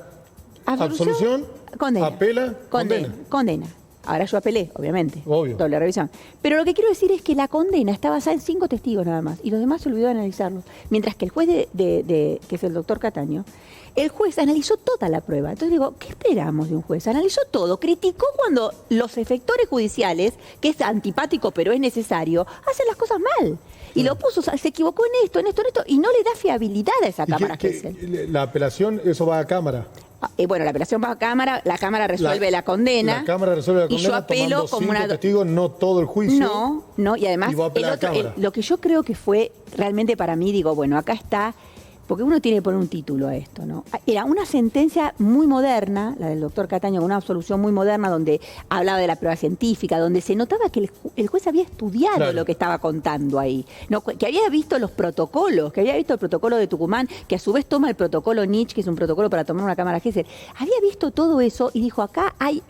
absolución, condena, apela, condena. Ahora yo apelé, obviamente. Obvio. Doble revisión. Pero lo que quiero decir es que la condena está basada en 5 testigos nada más. Y los demás se olvidó de analizarlos. Mientras que el juez que es el doctor Cataño, el juez analizó toda la prueba. Entonces digo, ¿qué esperamos de un juez? Analizó todo, criticó cuando los efectores judiciales, que es antipático pero es necesario, hacen las cosas mal. Y lo puso, se equivocó en esto, y no le da fiabilidad a esa cámara. La apelación, eso va a cámara. Bueno, la apelación va a cámara, la cámara resuelve la condena. La cámara resuelve la condena, y yo apelo como una testigos, no todo el juicio. No, y además lo que yo creo que fue realmente para mí, digo, bueno, acá está, porque uno tiene que poner un título a esto, ¿no? Era una sentencia muy moderna, la del doctor Cataño, una absolución muy moderna donde hablaba de la prueba científica, donde se notaba que el juez había estudiado lo que estaba contando ahí, ¿no? Que había visto los protocolos, que había visto el protocolo de Tucumán, que a su vez toma el protocolo Nietzsche, que es un protocolo para tomar una cámara Gesell. Había visto todo eso y dijo, acá hay...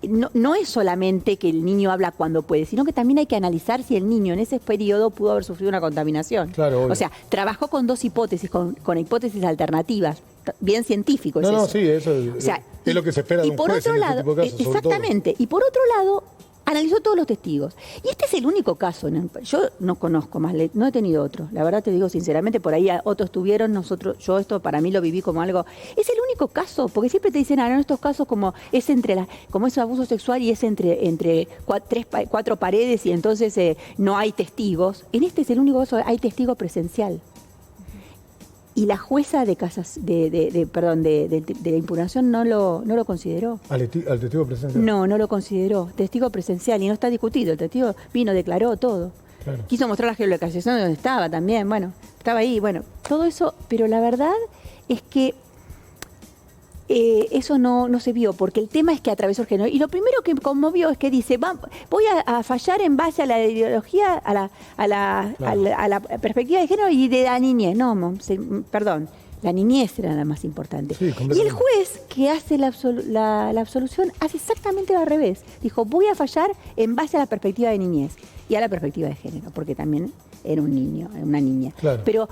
No es solamente que el niño habla cuando puede, sino que también hay que analizar si el niño en ese periodo pudo haber sufrido una contaminación. Claro, obvio. O sea, trabajó con 2 hipótesis, con hipótesis alternativas, bien científico. Sí, eso es lo que se espera de un juez en este tipo de casos, exactamente. Y por otro lado, analizó todos los testigos. Y este es el único caso. Yo no conozco más, no he tenido otro. La verdad te digo sinceramente, por ahí otros tuvieron, yo esto para mí lo viví como algo. Es el único caso, porque siempre te dicen, en estos casos como es como es abuso sexual y es entre 4 paredes y entonces no hay testigos. En este es el único caso, hay testigo presencial. Y la jueza de la impugnación no lo consideró. ¿Al testigo presencial? No lo consideró. Testigo presencial y no está discutido. El testigo vino, declaró todo. Claro. Quiso mostrar la geolocalización de donde estaba también. Bueno, estaba ahí. Bueno, todo eso. Pero la verdad es que eso no se vio, porque el tema es que atravesó el género. Y lo primero que conmovió es que dice, voy a fallar en base a la ideología, a la perspectiva de género y de la niñez. No, perdón, la niñez era la más importante. Sí, y el juez que hace la absolución hace exactamente al revés. Dijo, voy a fallar en base a la perspectiva de niñez y a la perspectiva de género, porque también era un niño, una niña. Claro. Pero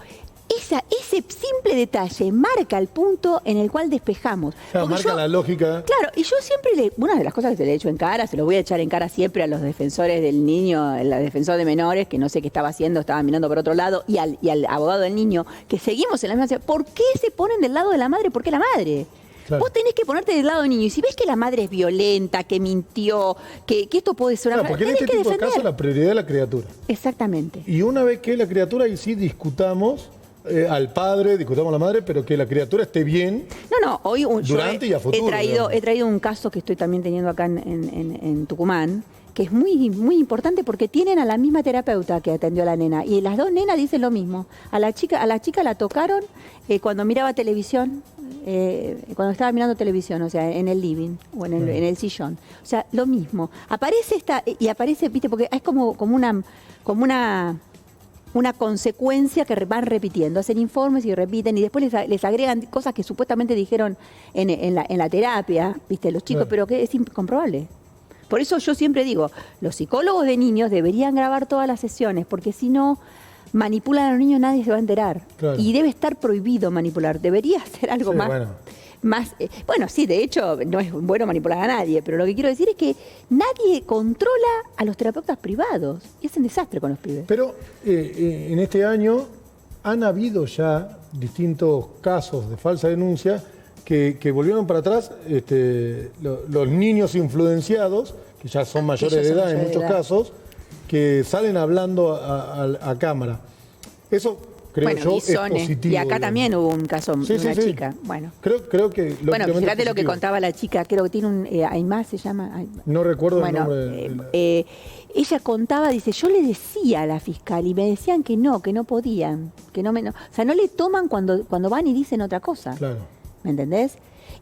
ese simple detalle marca el punto en el cual despejamos. Claro, marca la lógica. Claro, y yo siempre una de las cosas que se le he hecho en cara, se lo voy a echar en cara siempre a los defensores del niño, el defensor de menores, que no sé qué estaba haciendo, estaba mirando por otro lado, y al abogado del niño, que seguimos en la misma. ¿Por qué se ponen del lado de la madre? ¿Por qué la madre? Claro. Vos tenés que ponerte del lado del niño. Y si ves que la madre es violenta, que mintió, que esto puede ser una... Porque en este tipo de casos la prioridad es la criatura. Exactamente. Y una vez que la criatura, ahí sí discutamos... al padre, discutamos a la madre, pero que la criatura esté bien. Hoy durante y a futuro. He traído un caso que estoy también teniendo acá en Tucumán, que es muy, muy importante porque tienen a la misma terapeuta que atendió a la nena. Y las 2 nenas dicen lo mismo. A la chica la tocaron cuando miraba televisión, cuando estaba mirando televisión, o sea, en el living o en el sillón. O sea, lo mismo. Aparece viste, porque es como una consecuencia que van repitiendo, hacen informes y repiten y después les agregan cosas que supuestamente dijeron en la terapia, viste, los chicos, pero que es incomprobable. Por eso yo siempre digo, los psicólogos de niños deberían grabar todas las sesiones, porque si no manipulan a los niños nadie se va a enterar. Claro. Y debe estar prohibido manipular, debería ser algo más... Bueno, sí, de hecho, no es bueno manipular a nadie, pero lo que quiero decir es que nadie controla a los terapeutas privados. Y es un desastre con los pibes. Pero en este año han habido ya distintos casos de falsa denuncia que volvieron para atrás los niños influenciados, que ya son mayores de edad en muchos casos, que salen hablando a cámara. Eso... creo yo es positivo. Y acá también hubo un caso de una chica. Bueno, creo que... Bueno, fíjate lo que contaba la chica, creo que tiene un... Aymá se llama... No recuerdo el nombre. Ella contaba, dice, yo le decía a la fiscal y me decían que no podían, o sea, no le toman cuando van y dicen otra cosa. Claro. ¿me entendés?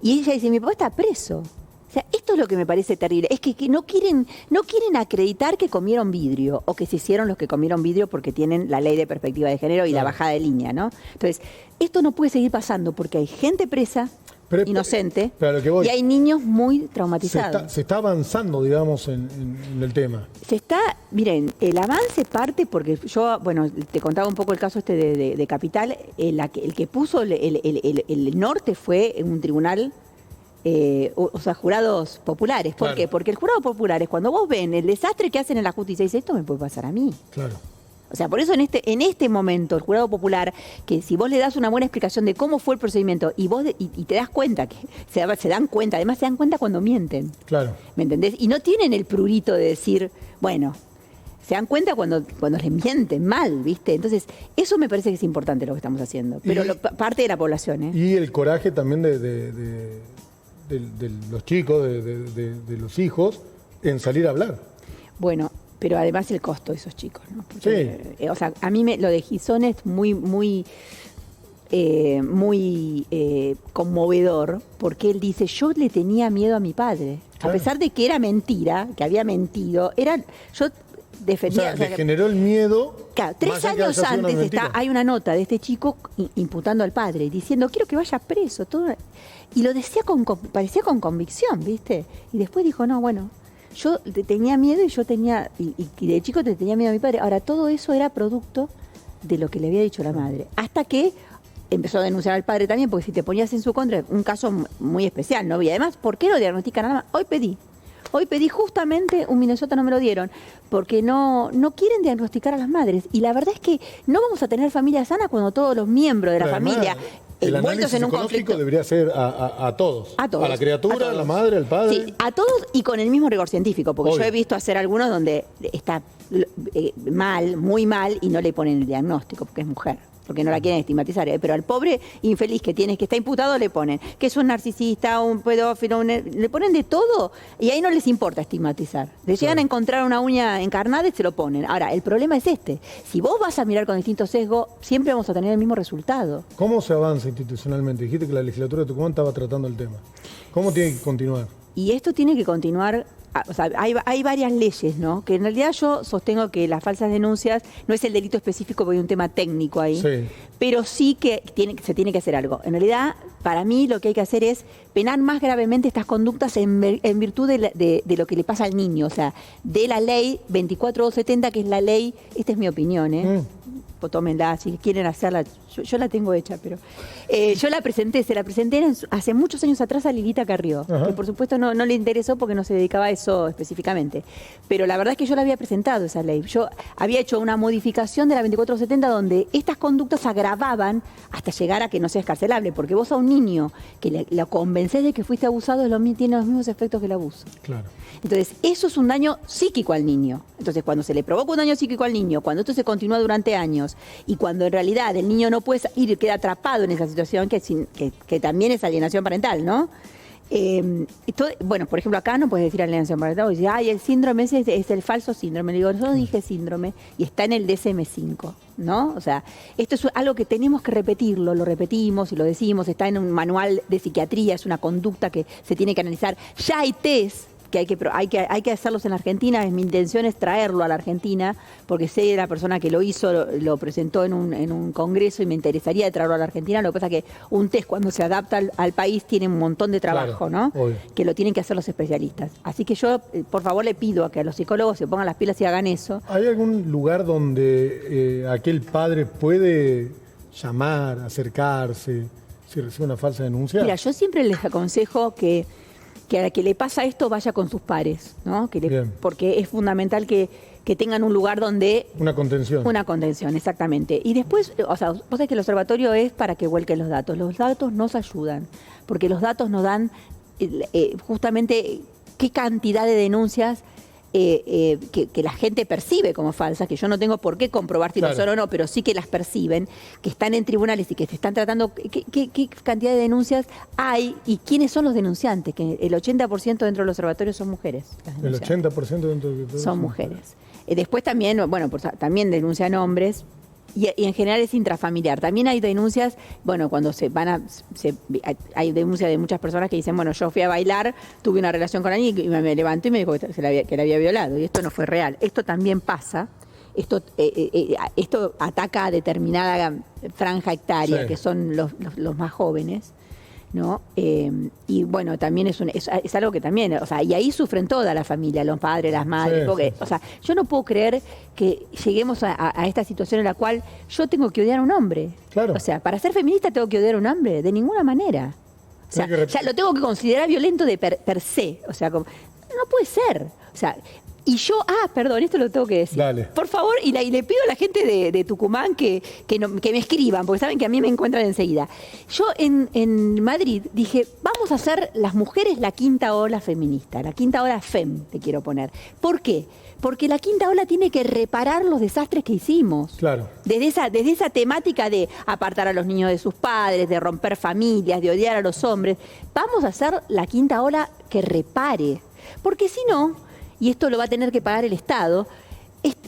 Y ella dice, mi papá está preso. O sea, esto es lo que me parece terrible, es que no quieren acreditar que comieron vidrio o que se hicieron los que comieron vidrio porque tienen la ley de perspectiva de género y la bajada de línea, ¿no? Entonces, esto no puede seguir pasando porque hay gente presa, inocente, y hay niños muy traumatizados. Se está avanzando, digamos, en el tema. Miren, el avance parte porque yo, bueno, te contaba un poco el caso de Capital, el que puso el norte fue un tribunal, o sea, jurados populares. ¿Por qué? Porque el jurado popular es cuando vos ven el desastre que hacen en la justicia y dices, esto me puede pasar a mí. Claro. O sea, por eso en este momento el jurado popular, que si vos le das una buena explicación de cómo fue el procedimiento y vos y te das cuenta, que se dan cuenta, además se dan cuenta cuando mienten. Claro. ¿Me entendés? Y no tienen el prurito de decir, bueno, se dan cuenta cuando les mienten mal, ¿viste? Entonces, eso me parece que es importante lo que estamos haciendo. Pero parte de la población, ¿eh? Y el coraje también de los chicos, de los hijos, en salir a hablar. Bueno, pero además el costo de esos chicos, ¿no? Porque, sí. O sea, a mí lo de Gizón es muy conmovedor, porque él dice, yo le tenía miedo a mi padre. Claro. A pesar de que era mentira, que había mentido, yo defendía... O sea, le generó el miedo... Claro, 3 años antes hay una nota de este chico imputando al padre, diciendo, quiero que vaya preso. Todo, y lo decía parecía con convicción, ¿viste? Y después dijo, no, bueno... Yo tenía miedo y de chico te tenía miedo a mi padre. Ahora, todo eso era producto de lo que le había dicho la madre. Hasta que empezó a denunciar al padre también, porque si te ponías en su contra, un caso muy especial, ¿no? Y además, ¿por qué lo diagnostican nada más? Hoy pedí justamente un Minnesota, no me lo dieron, porque no quieren diagnosticar a las madres. Y la verdad es que no vamos a tener familia sana cuando todos los miembros de la familia... El análisis en un conflicto debería ser a todos. A todos. A la criatura, a la madre, al padre. Sí, a todos y con el mismo rigor científico, porque yo he visto hacer algunos donde está mal, muy mal, y no le ponen el diagnóstico porque es mujer, porque no la quieren estigmatizar, pero al pobre infeliz que está imputado le ponen que es un narcisista, un pedófilo, le ponen de todo y ahí no les importa estigmatizar. Le llegan a encontrar una uña encarnada y se lo ponen. Ahora, el problema es si vos vas a mirar con distintos sesgos, siempre vamos a tener el mismo resultado. ¿Cómo se avanza institucionalmente? Dijiste que la legislatura de Tucumán estaba tratando el tema. ¿Cómo tiene que continuar? Y esto tiene que continuar. O sea, hay varias leyes, ¿no? Que en realidad yo sostengo que las falsas denuncias no es el delito específico porque hay un tema técnico ahí, pero sí que se tiene que hacer algo. En realidad, para mí lo que hay que hacer es penar más gravemente estas conductas en virtud de lo que le pasa al niño, o sea, de la ley 24270, que es la ley, esta es mi opinión, pues tómenla, si quieren hacerla, yo la tengo hecha, pero yo se la presenté hace muchos años atrás a Lilita Carrió, que por supuesto no le interesó porque no se dedicaba a eso específicamente, pero la verdad es que yo la había presentado esa ley. Yo había hecho una modificación de la 2470 donde estas conductas agravaban hasta llegar a que no sea escarcelable, porque vos a un niño que lo convencés de que fuiste abusado tiene los mismos efectos que el abuso. Claro. Entonces, eso es un daño psíquico al niño. Entonces, cuando se le provoca un daño psíquico al niño, cuando esto se continúa durante años y cuando en realidad el niño no puede ir, queda atrapado en esa situación que también es alienación parental, ¿no? Bueno, por ejemplo, acá no puedes decir alienación parental, dices, el síndrome ese es el falso síndrome. Le digo, no dije síndrome y está en el DSM-5, ¿no? O sea, esto es algo que tenemos que repetirlo, lo repetimos y lo decimos, está en un manual de psiquiatría, es una conducta que se tiene que analizar. Ya hay test que hay que hacerlos en la Argentina. Mi intención es traerlo a la Argentina, porque sé de la persona que lo hizo, lo presentó en un congreso y me interesaría traerlo a la Argentina. Lo que pasa es que un test cuando se adapta al país tiene un montón de trabajo, ¿no? Obvio. Que lo tienen que hacer los especialistas. Así que yo, por favor, le pido a que a los psicólogos se pongan las pilas y hagan eso. ¿Hay algún lugar donde aquel padre puede llamar, acercarse, si recibe una falsa denuncia? Mira, yo siempre les aconsejo que a la que le pasa esto vaya con sus pares, ¿no? Porque es fundamental que tengan un lugar donde... Una contención. Una contención, exactamente. Y después, o sea, vos sabés que el observatorio es para que vuelquen los datos. Los datos nos ayudan, porque los datos nos dan justamente qué cantidad de denuncias que la gente percibe como falsas, que yo no tengo por qué comprobar si lo son o no, pero sí que las perciben, que están en tribunales y que se están tratando, qué cantidad de denuncias hay y quiénes son los denunciantes, que el 80% dentro del observatorio son mujeres. El 80% dentro del son mujeres. Después también, bueno, pues, también denuncian hombres y en general es intrafamiliar. También hay denuncias, bueno, cuando hay denuncias de muchas personas que dicen, bueno, yo fui a bailar, tuve una relación con alguien y me levantó y me dijo que la había violado, y esto no fue real. Esto también pasa. Esto ataca a determinada franja etaria, que son los más jóvenes, ¿no? Y bueno, también es algo que también, o sea, y ahí sufren toda la familia, los padres, las madres, porque, o sea, yo no puedo creer que lleguemos a esta situación en la cual yo tengo que odiar a un hombre. Claro. O sea, para ser feminista tengo que odiar a un hombre, de ninguna manera. O sea, ya lo tengo que considerar violento de per se. O sea, no puede ser. O sea, y yo, perdón, esto lo tengo que decir. Dale. Por favor, y le pido a la gente de Tucumán que me escriban, porque saben que a mí me encuentran enseguida. Yo en Madrid dije, vamos a hacer las mujeres la quinta ola feminista, la quinta ola FEM, te quiero poner. ¿Por qué? Porque la quinta ola tiene que reparar los desastres que hicimos. Claro. Desde esa temática de apartar a los niños de sus padres, de romper familias, de odiar a los hombres. Vamos a hacer la quinta ola que repare. Porque si no, y esto lo va a tener que pagar el Estado,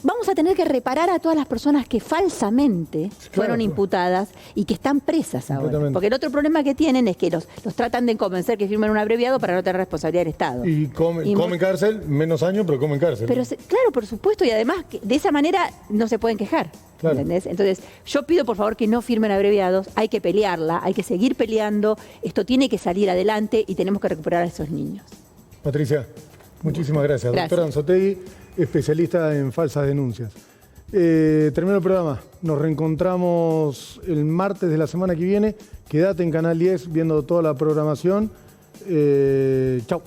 vamos a tener que reparar a todas las personas que falsamente fueron imputadas y que están presas ahora. Porque el otro problema que tienen es que los tratan de convencer que firmen un abreviado para no tener responsabilidad del Estado. Y comen cárcel, menos años, pero comen cárcel. Pero claro, por supuesto, y además de esa manera no se pueden quejar. Claro. ¿Entendés? Entonces, yo pido por favor que no firmen abreviados, hay que pelearla, hay que seguir peleando, esto tiene que salir adelante y tenemos que recuperar a esos niños. Patricia, muchísimas gracias. Doctora Anzoátegui, especialista en falsas denuncias. Termino el programa. Nos reencontramos el martes de la semana que viene. Quédate en Canal 10 viendo toda la programación. Chau.